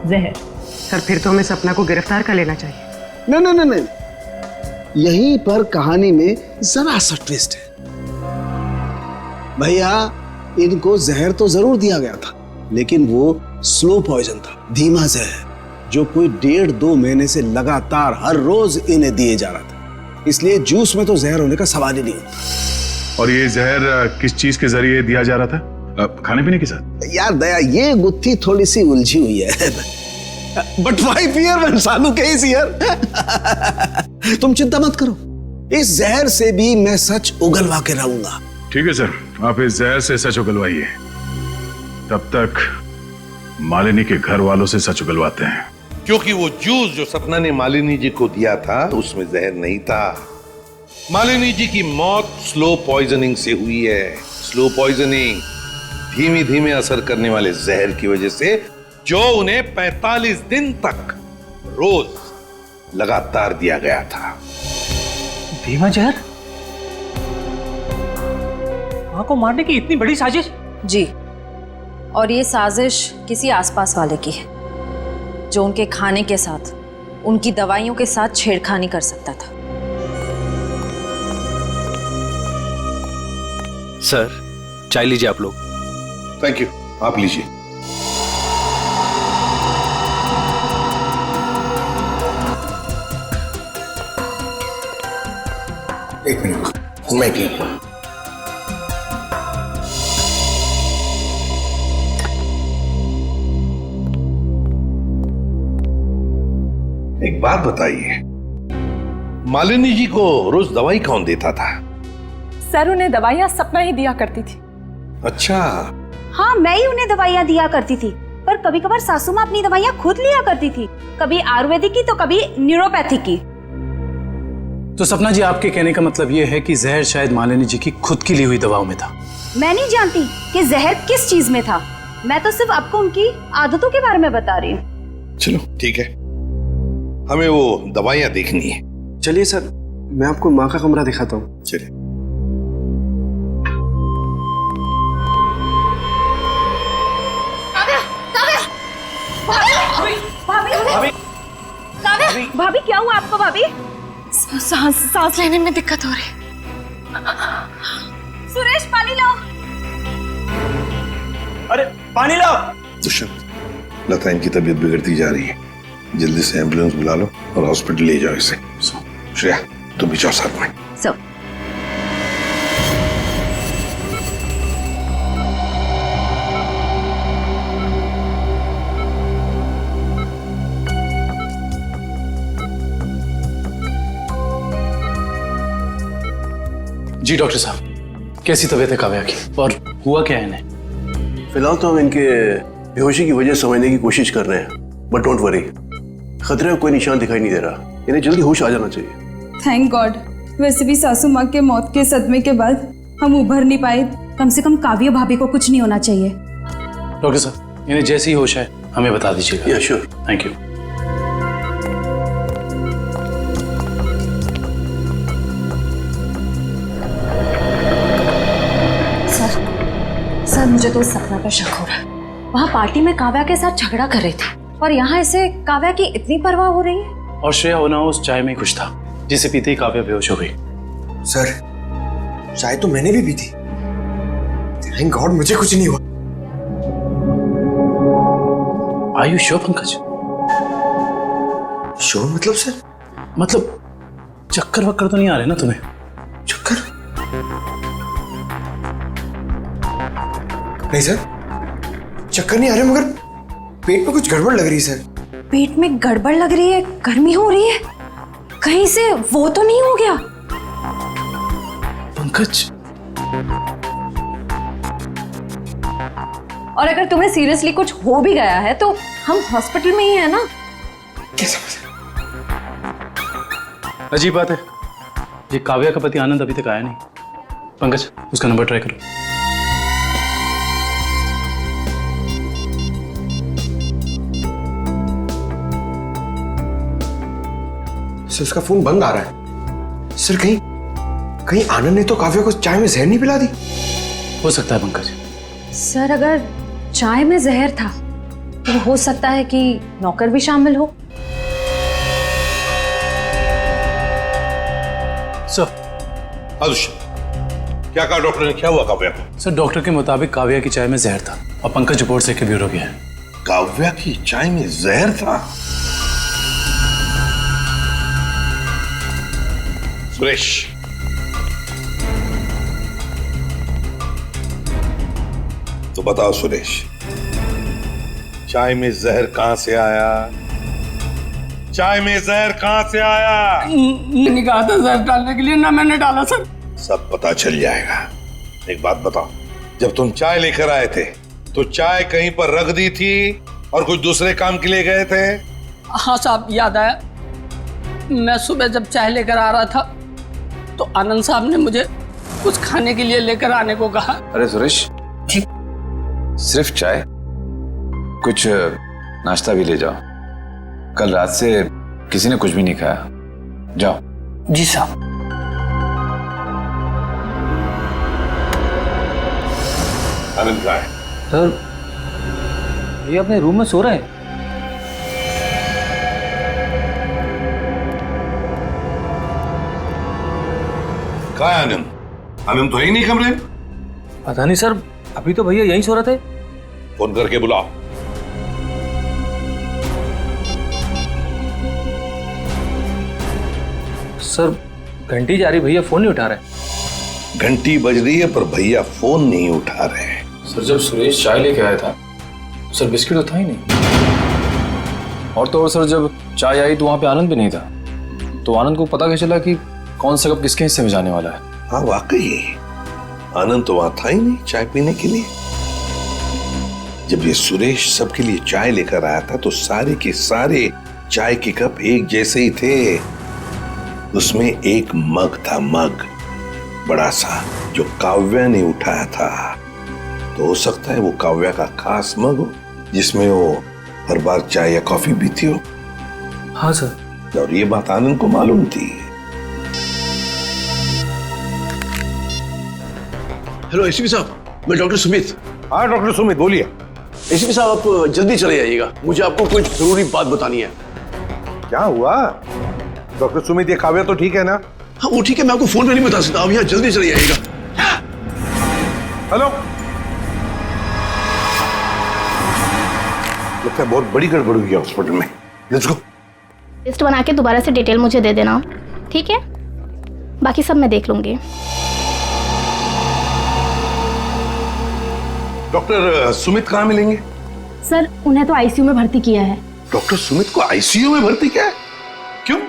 S15: जहर।
S6: सर, फिर तो हमें सपना को गिरफ्तार कर लेना चाहिए।
S3: नहीं, यहीं पर कहानी में जरा सा ट्विस्ट है। भैया, इनको जहर तो जरूर दिया गया था, लेकिन वो स्लो पॉइजन था, धीमा जहर, जो कोई 1.5-2 महीने से लगातार हर रोज इन्हें दिए जा रहा था। इसलिए जूस में तो जहर होने का सवाल ही नहीं होता।
S13: और ये जहर किस चीज के जरिए दिया जा रहा था? खाने पीने के साथ?
S3: यार दया, ये गुत्थी थोड़ी सी उलझी हुई है। But why fear when Salu case here? तुम चिंता मत करो, इस जहर से भी मैं सच उगलवा के रहूंगा।
S13: ठीक है सर, आप इस जहर से सच उगलवाइए, तब तक मालिनी के घर वालों से सच उगलवाते हैं।
S22: क्योंकि वो जूस जो सपना ने मालिनी जी को दिया था उसमें जहर नहीं था। मालिनी जी की मौत स्लो पॉइजनिंग से हुई है। स्लो पॉइजनिंग, धीमी धीमे असर करने वाले जहर की वजह से, जो उन्हें 45 दिन तक रोज लगातार दिया गया था।
S11: धीमा जहर? मां को मारने की इतनी बड़ी साजिश?
S16: जी, और ये साजिश किसी आसपास वाले की है जो उनके खाने के साथ, उनकी दवाइयों के साथ छेड़खानी कर सकता था।
S17: सर, चाय लीजिए आप लोग।
S22: थैंक यू, आप लीजिए। एक मिनट, मैं पी लूं। एक बात बताइए, मालिनी जी को रोज दवाई कौन देता था?
S9: सर, उन्हें दवाइयां सपना ही दिया करती थी।
S22: अच्छा।
S1: हाँ, मैं ही उन्हें दवाइयाँ दिया करती थी, पर कभी कभार सासू माँ अपनी दवाइयाँ खुद लिया करती थी, कभी आयुर्वेदिक की तो कभी न्यूरोपैथिक की।
S8: तो सपना जी, आपके कहने का मतलब ये है कि जहर शायद मालिनी जी की खुद की ली हुई दवाओं में था?
S1: मैं नहीं जानती कि जहर किस चीज में था, मैं तो सिर्फ आपको उनकी आदतों के बारे में बता रही हूँ।
S22: चलो ठीक है, हमें वो दवाइयाँ देखनी है।
S20: चलिए सर, मैं आपको माँ का कमरा दिखाता हूँ।
S22: चलिए।
S1: भाभी, क्या हुआ आपको? भाभी,
S12: सांस लेने में दिक्कत हो रही।
S1: सुरेश, पानी लाओ।
S23: अरे पानी लाओ।
S22: दुष्यंत, लता इनकी तबीयत बिगड़ती जा रही है, जल्दी से एम्बुलेंस बुला लो और हॉस्पिटल ले जाओ इसे। श्रेया, तुम भी जाओ साथ में।
S1: सब
S8: जी डॉक्टर साहब, कैसी तबीयत है काव्या की और हुआ क्या है इन्हें?
S20: फिलहाल तो हम इनके बेहोशी की वजह समझने की कोशिश कर रहे हैं, बट डोंट वरी, खतरे का कोई निशान दिखाई नहीं दे रहा। इन्हें जल्दी होश आ जाना चाहिए।
S9: थैंक गॉड,
S15: वैसे भी सासू माँ के मौत के सदमे के बाद हम उभर नहीं पाए।
S1: कम से कम काव्य भाभी को कुछ नहीं होना चाहिए।
S8: डॉक्टर साहब, इन्हें जैसे ही होश है हमें बता दीजिएगा।
S20: श्योर।
S8: Thank you.
S16: सर मुझे तो उस सपना पर शक हो रहा है। वहाँ पार्टी में काव्या के साथ झगड़ा कर रही थी और यहाँ इसे काव्या की इतनी परवाह हो रही है।
S8: और श्रेया होना उस चाय में कुछ था जिसे पीते ही काव्या बेहोश हो गई।
S20: सर, चाय तो मैंने भी पी थी। थैंक गॉड मुझे कुछ नहीं हुआ।
S8: Are you sure Pankaj?
S20: Sure मतलब सर?
S8: मतलब चक्कर वक्कर तो नहीं आ रहे ना तुम्हें?
S20: चक्कर? नहीं सर, चक्कर नहीं आ रहे, मगर पेट में कुछ गड़बड़ लग रही है सर।
S16: पेट में गड़बड़ लग रही है, गर्मी हो रही है, कहीं से वो तो नहीं हो गया?
S8: पंकज,
S16: और अगर तुम्हें सीरियसली कुछ हो भी गया है तो हम हॉस्पिटल में ही है ना।
S20: कैसे?
S8: अजीब बात है, ये काव्या का पति आनंद अभी तक आया नहीं। पंकज, उसका नंबर ट्राई करो।
S20: सर, उसका फोन बंद आ रहा है। सर, कहीं आनंद ने तो काव्या को चाय में जहर नहीं पिला दी?
S8: हो सकता है पंकज।
S16: सर, अगर चाय में जहर था तो हो सकता है कि नौकर भी शामिल हो।
S8: सर,
S22: क्या कहा डॉक्टर ने? क्या हुआ काव्या को?
S8: सर, डॉक्टर के मुताबिक काव्या की चाय में जहर था और पंकज रिपोर्ट से ब्यूरो गया है।
S22: काव्या की चाय में जहर था? सुरेश, तो बताओ सुरेश, चाय में जहर कहां से आया? चाय में जहर कहां से आया?
S4: मैंने कहा था जहर डालने के लिए, ना मैंने डाला सर।
S22: सब पता चल जाएगा। एक बात बताओ, जब तुम चाय लेकर आए थे तो चाय कहीं पर रख दी थी और कुछ दूसरे काम के लिए गए थे?
S4: हाँ साहब, याद आया। मैं सुबह जब चाय लेकर आ रहा था तो आनंद साहब ने मुझे कुछ खाने के लिए लेकर आने को कहा।
S21: अरे सुरेश, सिर्फ चाय? कुछ नाश्ता भी ले जाओ। कल रात से किसी ने कुछ भी नहीं खाया। जाओ।
S4: जी साहब।
S22: आनंद कहाँ है?
S10: सर, ये अपने रूम में सो रहे हैं।
S22: कहाँ है आनंद? आनंद तो है ही नहीं कमरे में।
S10: पता नहीं सर, अभी तो भैया यहीं सो रहे थे।
S22: फोन करके बुलाओ।
S10: सर, घंटी जा रही, भैया फोन नहीं उठा रहे।
S22: घंटी बज रही है पर भैया फोन नहीं उठा रहे।
S21: सर, जब सुरेश चाय लेके आया था सर, बिस्किट तो था ही नहीं। और तो और सर, जब चाय आई तो वहां पे आनंद भी नहीं था। तो आनंद को पता कैसे चला कि कौन सा कप किसके हिस्से में जाने वाला है?
S22: हाँ वाकई, आनंद तो वहां था ही नहीं चाय पीने के लिए। जब ये सुरेश सबके लिए चाय लेकर आया था तो सारे के सारे चाय के कप एक जैसे ही थे। उसमें एक मग था, मग बड़ा सा, जो काव्या ने उठाया था। तो हो सकता है वो काव्या का खास मग हो जिसमें वो हर बार चाय या कॉफी पीती हो।
S10: हाँ सर।
S22: और ये बात आनंद को मालूम थी।
S7: हेलो एसीपी साहब, मैं डॉक्टर सुमित।
S22: हाँ डॉक्टर सुमित, बोलिए।
S7: एसीपी साहब, आप जल्दी चले जाइएगा, मुझे आपको कुछ जरूरी बात बतानी है।
S22: क्या हुआ डॉक्टर सुमित? ये काव्या तो ठीक है ना?
S7: हाँ वो ठीक है, मैं आपको फोन पे नहीं बता सकता। आप यहाँ जल्दी चले जाइएगा।
S22: हेलो, लगता है बहुत बड़ी गड़बड़ हुई है हॉस्पिटल में। Let's go.
S18: लिस्ट बना के दोबारा से डिटेल मुझे दे देना, ठीक है? बाकी सब मैं देख लूंगी।
S22: डॉक्टर सुमित कहाँ मिलेंगे?
S18: सर, उन्हें तो आईसीयू में भर्ती किया है।
S22: डॉक्टर सुमित को आईसीयू में भर्ती किया है? क्यों?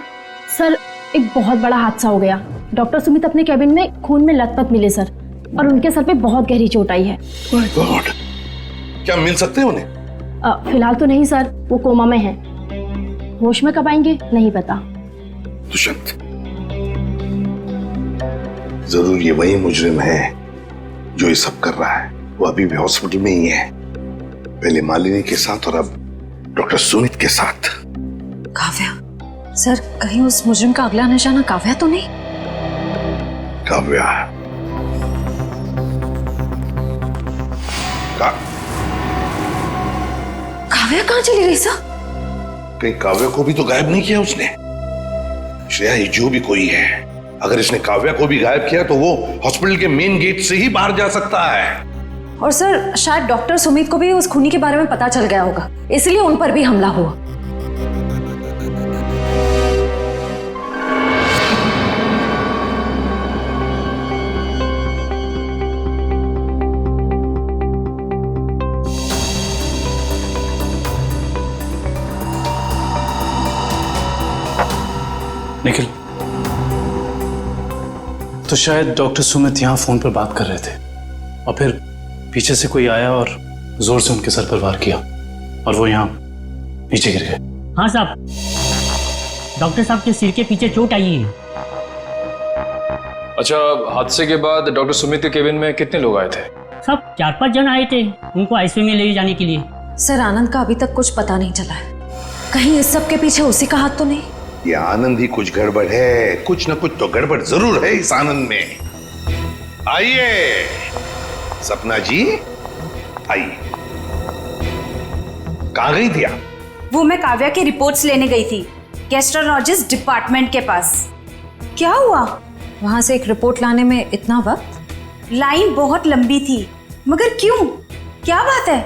S18: सर, एक बहुत बड़ा हादसा हो गया। डॉक्टर सुमित अपने कैबिन में खून में लथपथ मिले सर, और उनके सर पे बहुत गहरी चोट आई है।
S22: माय गॉड, क्या मिल सकते हैं उन्हें?
S18: फिलहाल तो नहीं सर, वो कोमा में हैं। होश में कब आएंगे नहीं पता।
S22: दुष्यंत, जरूर ये वही मुजरिम है जो ये सब कर रहा है। वो अभी भी हॉस्पिटल में ही है, पहले मालिनी के साथ और अब डॉक्टर सुमित के साथ।
S16: काव्या सर, कहीं उस मुजरिम का अगला निशाना काव्या तो नहीं?
S22: काव्या
S16: काव्या कहाँ चली गई सर?
S22: कहीं काव्या को भी तो गायब नहीं किया उसने? श्रेया, ये जो भी कोई है, अगर इसने काव्या को भी गायब किया तो वो हॉस्पिटल के मेन गेट से ही बाहर जा सकता है।
S16: और सर, शायद डॉक्टर सुमित को भी उस खूनी के बारे में पता चल गया होगा, इसलिए उन पर भी हमला हुआ।
S8: निखिल, तो शायद डॉक्टर सुमित यहाँ फोन पर बात कर रहे थे और फिर पीछे से कोई आया और जोर से उनके सर पर वार किया और वो यहाँ नीचे गिर गए।
S2: हाँ साहब, डॉक्टर साहब के सिर के पीछे चोट आई है।
S21: अच्छा, हादसे के बाद डॉक्टर सुमित के केबिन में कितने लोग आए थे?
S2: सब 4-5 जन आए थे उनको आईसीयू में ले जाने के लिए।
S16: सर, आनंद का अभी तक कुछ पता नहीं चला है। कहीं इस सब के पीछे उसी का हाथ तो नहीं?
S22: ये आनंद ही कुछ गड़बड़ है, कुछ ना कुछ तो गड़बड़ जरूर है इस आनंद में। आइए सपना जी, आइए। कहाँ गई थी आप?
S1: वो मैं काव्या की रिपोर्ट्स लेने गई थी गैस्ट्रोलॉजिस्ट डिपार्टमेंट के पास। क्या हुआ?
S16: वहां से एक रिपोर्ट लाने में इतना वक्त?
S1: लाइन बहुत लंबी थी, मगर क्यों? क्या बात है?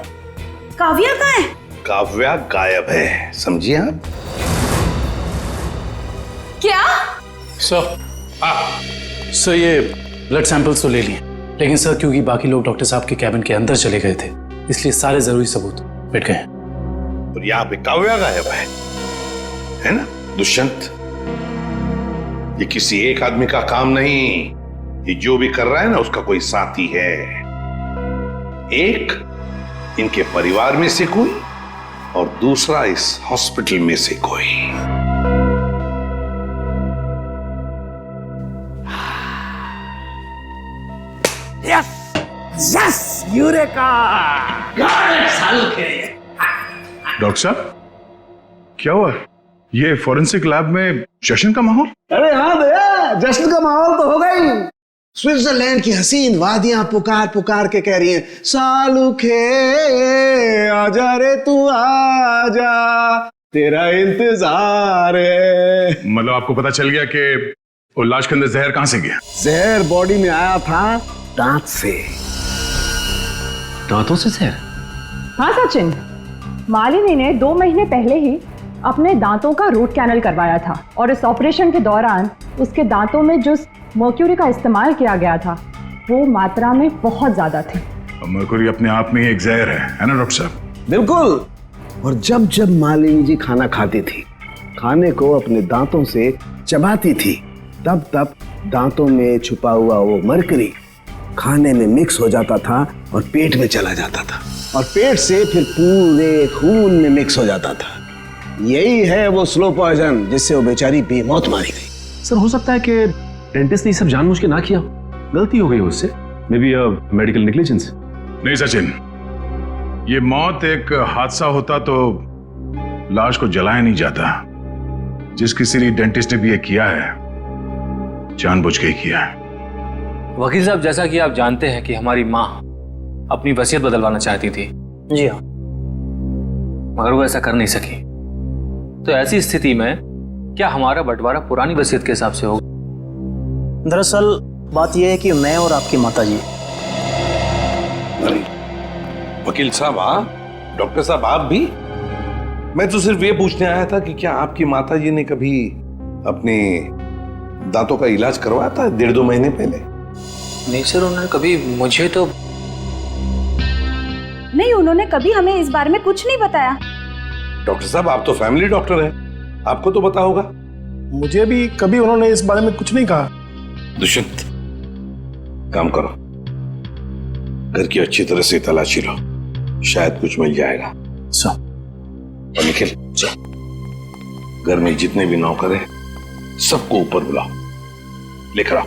S1: काव्या कहाँ है?
S22: काव्या गायब है, समझिए आप?
S1: क्या?
S8: सर ये ब्लड सैंपल्स तो ले लिए, लेकिन सर क्योंकि बाकी लोग डॉक्टर साहब के कैबिन के अंदर चले गए थे, इसलिए सारे जरूरी सबूत मिट गए।
S22: और यहाँ पे काव्या गायब है ना दुष्यंत? ये किसी एक आदमी का काम नहीं, ये जो भी कर रहा है ना उसका कोई साथी है। एक इनके परिवार में से कोई और दूसरा इस हॉस्पिटल में से कोई।
S3: Yes, eureka!
S22: डॉक्टर साहब, क्या हुआ? ये फॉरेंसिक लैब में जश्न का माहौल?
S3: अरे हाँ भैया, जश्न का माहौल तो होगा ही। स्विट्जरलैंड की हसीन वादियां पुकार पुकार के कह रही हैं, सालुखे आजा रे तू आजा, तेरा इंतजार है।
S22: मतलब आपको पता चल गया कि वो लाश के अंदर जहर कहां से गया?
S3: जहर बॉडी में आया था दांत से।
S17: दांतों से जहर?
S15: हाँ सचिन, मालिनी ने 2 महीने पहले ही अपने दांतों का रूट कैनल करवाया था और इस ऑपरेशन के दौरान उसके दांतों में जो मर्क्यूरी का इस्तेमाल किया गया था वो मात्रा में बहुत ज्यादा थी।
S22: मर्क्यूरी अपने आप में ही एक जहर है ना डॉक्टर साहब?
S3: बिल्कुल। और जब जब मालिनी जी खाना खाती थी, खाने को अपने दांतों से चबाती थी, तब तब दांतों में छुपा हुआ वो मर्क्यूरी खाने में मिक्स हो जाता था और पेट में चला जाता था और पेट से फिर पूरे खून में मिक्स हो जाता था। यही है वो स्लो पॉइजन जिससे वो बेचारी बेमौत मारी गई।
S5: सर, हो सकता है कि डेंटिस्ट ने सब जानबूझ के ना किया, गलती हो गई उससे, मे बी मेडिकल नेग्लिजेंस।
S22: नहीं सचिन, ये मौत एक हादसा होता तो लाश को जलाया नहीं जाता। जिस किसी डेंटिस्ट ने भी ये किया है, जानबूझ के किया है।
S11: वकील साहब, जैसा कि आप जानते हैं कि हमारी माँ अपनी वसीयत बदलवाना चाहती थी।
S23: जी हाँ।
S11: मगर वो ऐसा कर नहीं सकी, तो ऐसी स्थिति में क्या हमारा बंटवारा पुरानी वसीयत के हिसाब से होगा?
S23: दरअसल बात यह है कि मैं और आपकी माताजी।
S22: अरे वकील साहब आप, डॉक्टर साहब आप भी? मैं तो सिर्फ ये पूछने आया था कि क्या आपकी माताजी ने कभी अपने दांतों का इलाज करवाया था 1.5-2 महीने पहले?
S11: नहीं सर, उन्होंने कभी मुझे तो
S1: नहीं, उन्होंने कभी हमें इस बारे में कुछ नहीं बताया।
S22: डॉक्टर साहब आप तो फैमिली डॉक्टर हैं, आपको तो पता होगा।
S14: मुझे भी कभी उन्होंने इस बारे में कुछ नहीं कहा।
S22: दुष्यंत, काम करो, घर की अच्छी तरह से तलाशी लो, शायद कुछ मिल जाएगा। और निखिल, घर में जितने भी नौकर हैं सबको ऊपर बुलाओ, लेकर आओ।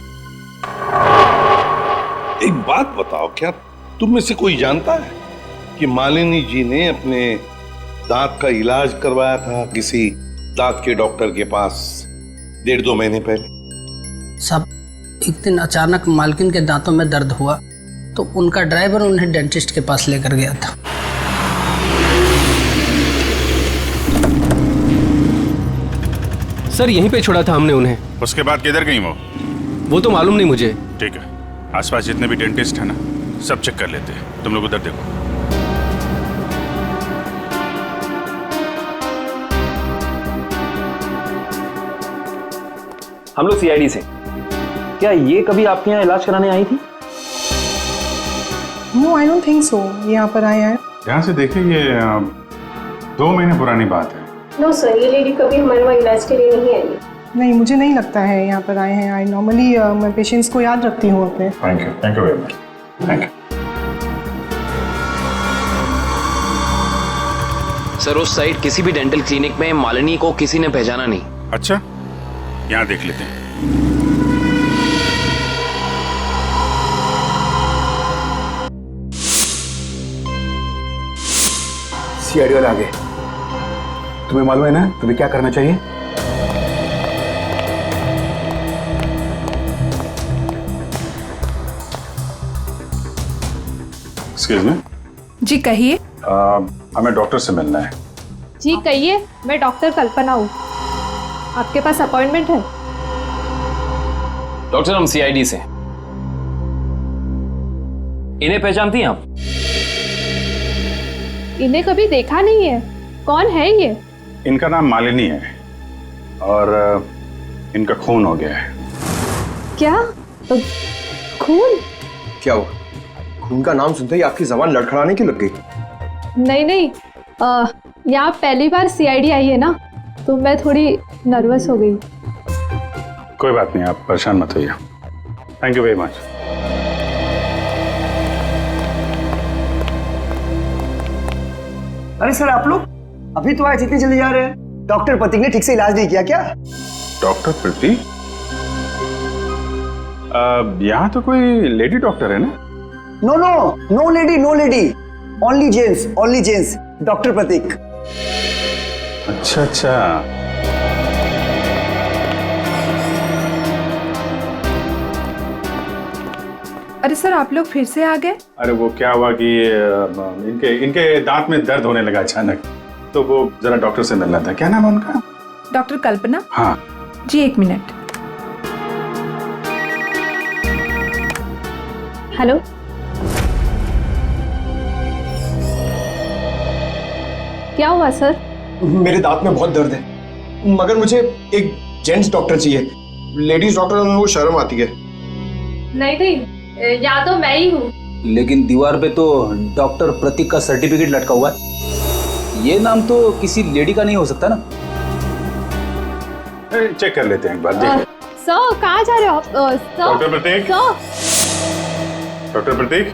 S22: एक बात बताओ, क्या तुम में से कोई जानता है कि मालिनी जी ने अपने दांत का इलाज करवाया था किसी दांत के डॉक्टर के पास 1.5-2 महीने पहले?
S4: सब एक दिन अचानक मालकिन के दांतों में दर्द हुआ तो उनका ड्राइवर उन्हें डेंटिस्ट के पास लेकर गया था।
S6: सर यहीं पे छोड़ा था हमने उन्हें।
S13: उसके बाद किधर गई
S6: वो तो मालूम नहीं मुझे।
S13: ठीक है, आसपास जितने भी डेंटिस्ट है ना, सब चेक कर लेते हैं। तुम लोग उधर देखो।
S10: हम लोग सीआईडी से। क्या ये कभी आपके यहाँ इलाज कराने आई थी?
S19: No, I don't think so. ये यहाँ पर आए हैं।
S13: ध्यान से देखिए, ये 2 महीने पुरानी बात है।
S18: नो सर, ये लेडी कभी हमारे वहाँ इलाज के लिए नहीं आई।
S19: नहीं, मुझे नहीं लगता है यहाँ पर आए हैं। आई नॉर्मली मैं पेशेंट्स को याद रखती हूँ अपने।
S13: Thank you very much. Thank you
S6: sir उस साइड किसी भी डेंटल क्लिनिक में मालिनी को किसी ने पहचाना नहीं।
S13: अच्छा, यहाँ देख लेते हैं।
S3: सीआईडी वाले आ गए। तुम्हें मालूम है ना तुम्हें क्या करना चाहिए?
S13: Excuse me.
S18: जी कहिए।
S13: हमें डॉक्टर से मिलना है।
S18: जी कहिए, मैं डॉक्टर कल्पना हूँ। आपके पास अपॉइंटमेंट है?
S6: डॉक्टर हम सीआईडी से। इन्हें पहचानती हैं आप?
S18: इन्हें कभी देखा नहीं है। कौन है ये?
S13: इनका नाम मालिनी है और इनका खून हो गया है।
S18: क्या? खून?
S20: क्या हुआ? खून का नाम सुनते ही आपकी जबान लड़खड़ाने की लग गई?
S18: नहीं नहीं, यहाँ पहली बार सीआईडी आई है ना, तो मैं थोड़ी नर्वस हो गई।
S13: कोई बात नहीं, आप परेशान मत होइए। Thank you very much.
S24: अरे सर, आप लोग अभी तो आए, इतनी जल्दी जा रहे हैं? डॉक्टर प्रतीक ने ठीक से इलाज नहीं किया क्या?
S13: डॉक्टर प्रतीक? यहाँ तो कोई लेडी डॉक्टर है ना?
S24: No no, no lady, no lady, only gents, only gents, doctor Prateek.
S13: अच्छा अच्छा।
S18: अरे सर, आप लोग फिर से आ गए?
S13: अरे वो क्या हुआ कि इनके दांत में दर्द होने लगा अचानक, तो वो जरा डॉक्टर से मिलना था। क्या नाम है उनका?
S18: डॉक्टर कल्पना।
S13: हाँ
S18: जी, 1 मिनट। हेलो। क्या हुआ सर?
S20: मेरे दांत में बहुत दर्द है, मगर मुझे एक जेंट्स डॉक्टर चाहिए। लेडीज डॉक्टर में वो शर्म आती है।
S18: नहीं नहीं, या तो मैं ही हूँ।
S10: लेकिन दीवार पे तो डॉक्टर प्रतीक का सर्टिफिकेट लटका हुआ है। ये नाम तो किसी लेडी का नहीं हो सकता ना?
S13: चेक कर लेते हैं एक बार। देखिए
S18: सर, कहाँ जा रहे हो आप?
S13: डॉक्टर प्रतीक।
S18: सर।
S13: डॉक्टर प्रतीक।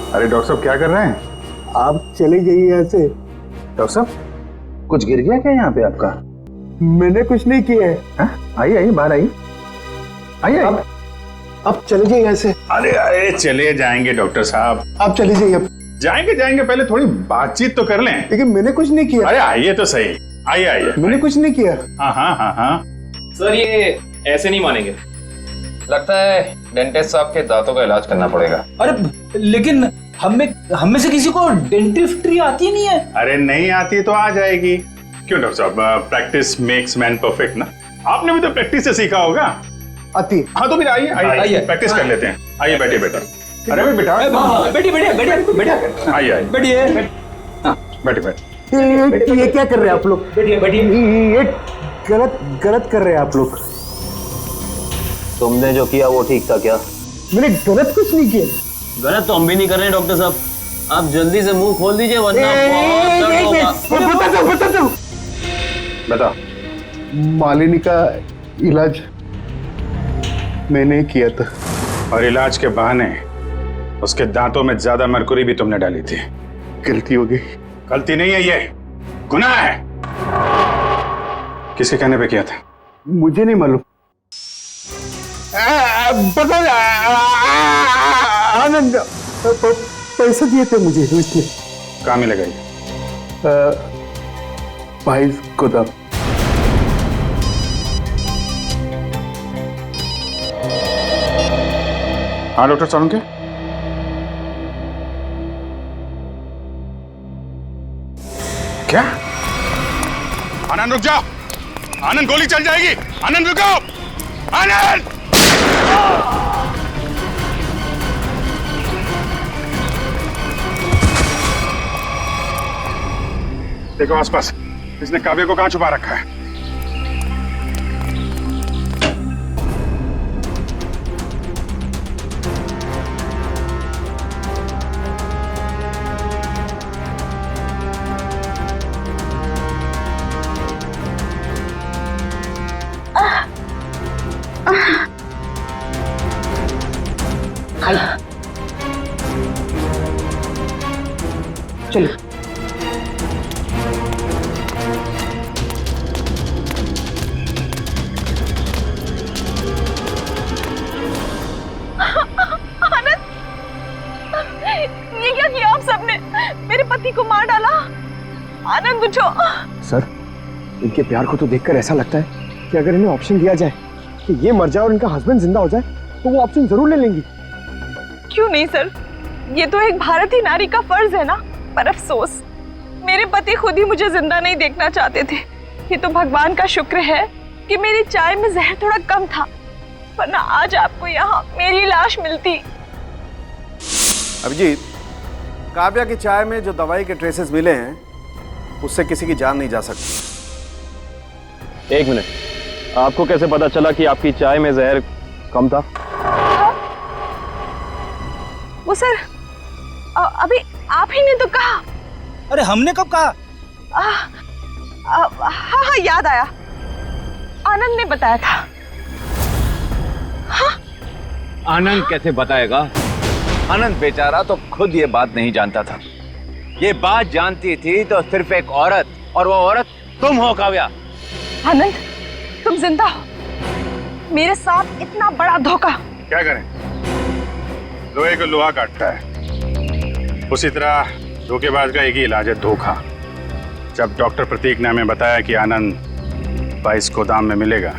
S13: अरे डॉक्टर साहब क्या कर रहे हैं?
S3: आप चले जाइए यहाँ से।
S13: डॉक्टर साहब, कुछ गिर गया क्या यहाँ पे आपका?
S3: मैंने कुछ नहीं किया है।
S13: आइए आइए, बाहर आइए। आइए।
S3: अब चले जाइए यहाँ से।
S13: अरे अरे चले जाएंगे डॉक्टर साहब।
S3: आप चले जाइए। अब
S13: जाएंगे, पहले थोड़ी बातचीत तो कर लें।
S3: लेकिन मैंने कुछ नहीं किया।
S13: अरे आइए तो सही। आइए।
S3: मैंने कुछ नहीं किया।
S13: हाँ।
S6: सर ये ऐसे नहीं मानेंगे, लगता है डेंटिस्ट साहब के दांतों का इलाज करना पड़ेगा।
S10: अरे लेकिन हम में से किसी को डेंटिस्ट्री आती नहीं है।
S13: अरे नहीं आती तो आ जाएगी। क्यों डॉक्टर साहब, प्रैक्टिस मेक्स मैन परफेक्ट ना। आपने भी तो प्रैक्टिस से सीखा होगा।
S3: आती।
S13: हाँ तो फिर आइए प्रैक्टिस कर लेते हैं। आइए बैठिए बेटा। अरे भाई बेटा, आइए
S10: बैठिए।
S3: ये क्या कर रहे हैं आप लोग? ये गलत कर रहे हैं आप लोग।
S17: तुमने जो किया वो ठीक था क्या?
S3: मैंने गलत कुछ नहीं किया।
S17: गलत तो हम भी नहीं कर रहे डॉक्टर साहब। आप जल्दी से मुंह खोल दीजिए वरना
S13: बता।
S3: मालिनी का इलाज मैंने किया था।
S13: और इलाज के बहाने उसके दांतों में ज्यादा मरकुरी भी तुमने डाली थी।
S3: गलती हो गई।
S13: गलती नहीं है ये, गुनाह है। किसके कहने पे किया था?
S14: मुझे नहीं मालूम। पता आनंद पैसे दिए थे मुझे इसलिए।
S13: कहाँ मिलेगा ये?
S14: भाई गोदाम।
S13: हाँ डॉक्टर सालुंके, क्या? आनंद रुक जाओ। आनंद गोली चल जाएगी। आनंद रुको। आनंद! देखो आसपास, इसने काव्य को कहां छुपा रखा है?
S24: चलो।
S7: ये क्या किया आप सबने? मेरे पति को मार डाला। आनंद उठो।
S14: सर, इनके प्यार को तो देखकर ऐसा लगता है कि अगर इन्हें ऑप्शन दिया जाए कि ये मर जाए और इनका हस्बैंड जिंदा हो जाए तो वो ऑप्शन जरूर ले लेंगी।
S7: क्यों नहीं सर, ये तो एक भारतीय नारी का फर्ज है ना। पर अफसोस, मेरे पति खुद ही मुझे जिंदा नहीं देखना चाहते थे। ये तो भगवान का शुक्र है कि मेरी चाय में जहर थोड़ा कम था, वरना आज आपको यहाँ मेरी लाश मिलती।
S3: अभिजीत, काव्या की चाय में जो दवाई के ट्रेसेस मिले हैं उससे किसी की जान नहीं जा सकती।
S6: एक मिनट, आपको कैसे पता चला कि आपकी चाय में जहर कम था?
S7: वो सर, अभी आप ही ने तो कहा।
S10: अरे हमने कब कहा?
S7: हाँ याद आया, आनंद ने बताया था। हाँ?
S10: आनंद कैसे बताएगा? आनंद बेचारा तो खुद ये बात नहीं जानता था। ये बात जानती थी तो सिर्फ एक औरत, और वो औरत तुम हो काव्या।
S7: आनंद, तुम जिंदा हो। मेरे साथ इतना बड़ा धोखा।
S13: क्या करें, लोहे को लोहा काटता है, उसी तरह धोखेबाज का एक ही इलाज है, धोखा। जब डॉक्टर प्रतीक ने हमें बताया कि आनंद 22 गोदाम में मिलेगा,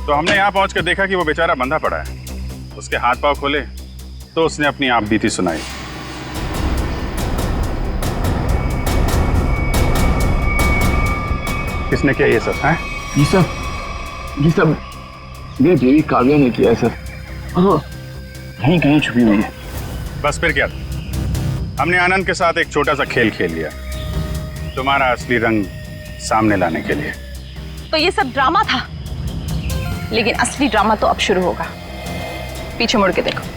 S13: तो हमने यहाँ पहुंचकर देखा कि वो बेचारा बंधा पड़ा है। उसके हाथ पांव खोले तो उसने अपनी आप बीती सुनाई। किसने किया ये सब? है
S14: ये सब मेरी देवी काव्या ने किया है सर। हाँ, कहीं कहीं छुपी हुई है।
S13: बस फिर क्या, हमने आनंद के साथ एक छोटा सा खेल खेल लिया, तुम्हारा असली रंग सामने लाने के लिए।
S7: तो ये सब ड्रामा था, लेकिन असली ड्रामा तो अब शुरू होगा। पीछे मुड़ के देखो।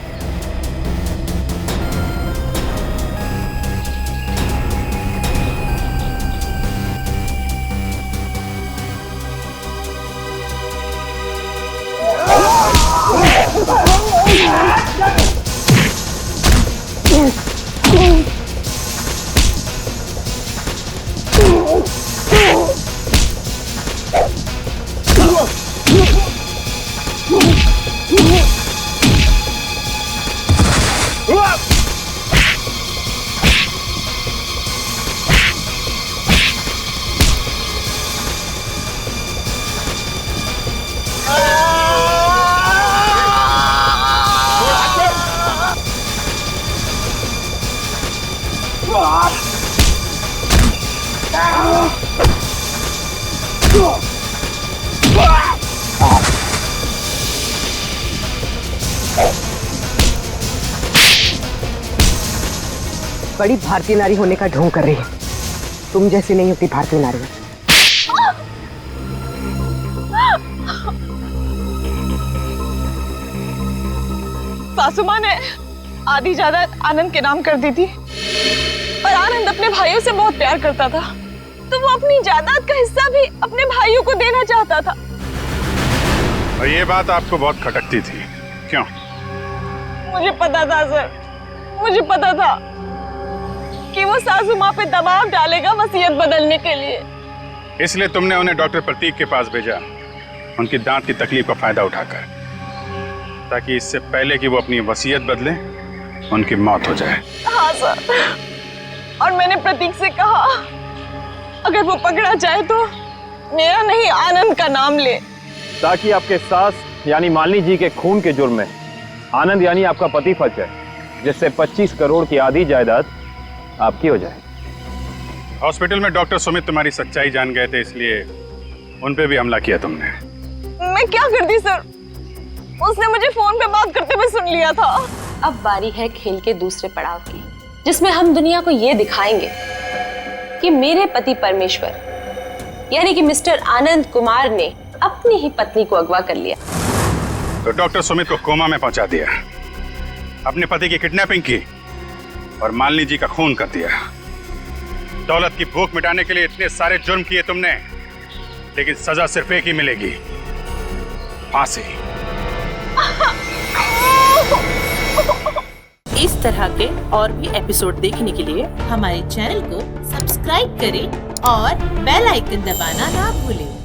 S9: बड़ी भारतीय नारी होने का ढोंग कर रही है। तुम जैसी नहीं होती भारतीय नारी।
S7: सासू माँ ने आधी जायदाद आनंद के नाम कर दी थी, पर आनंद अपने भाइयों से बहुत प्यार करता था। तो वो अपनी जायदाद का हिस्सा भी अपने भाइयों को देना चाहता था।
S13: और ये बात आपको बहुत खटकती थी, क्यों?
S7: मुझे पता था सर, मुझे पता था कि वो सासू माँ पे दबाव डालेगा वसीयत बदलने के लिए।
S13: इसलिए तुमने उन्हें डॉक्टर प्रतीक के पास भेजा, उनकी दांत की तकलीफ का फायदा उठाकर, ताकि इससे पहले कि वो अपनी वसीयत बदले उनकी मौत हो जाए।
S7: हाँ सर, और मैंने प्रतीक से कहा अगर वो पकड़ा जाए तो मेरा नहीं आनंद का नाम ले,
S10: ताकि आपके सास यानी मालिनी जी के खून के जुर्म में आनंद यानी आपका पति फंस जाए, जिससे 25 करोड़ की आधी जायदाद आपकी हो जाए।
S13: हॉस्पिटल में डॉक्टर सुमित तुम्हारी सच्चाई जान गए थे, इसलिए उन पे भी हमला किया तुमने।
S7: मैं क्या करती सर, उसने मुझे फोन पे बात करते हुए सुन लिया था।
S2: अब बारी है खेल के दूसरे पड़ाव की, जिसमें हम दुनिया को ये दिखाएंगे कि मेरे पति परमेश्वर यानी कि मिस्टर आनंद कुमार ने अपनी ही पत्नी को अगवा कर लिया।
S13: तो डॉक्टर सुमित को कोमा में पहुंचा दिया, अपने पति की किडनैपिंग की और मालिनी जी का खून कर दिया। दौलत की भूख मिटाने के लिए इतने सारे जुर्म किए तुमने, लेकिन सजा सिर्फ एक ही मिलेगी, फांसी।
S12: इस तरह के और भी एपिसोड देखने के लिए हमारे चैनल को सब्सक्राइब करें और बेल आइकन दबाना ना भूलें।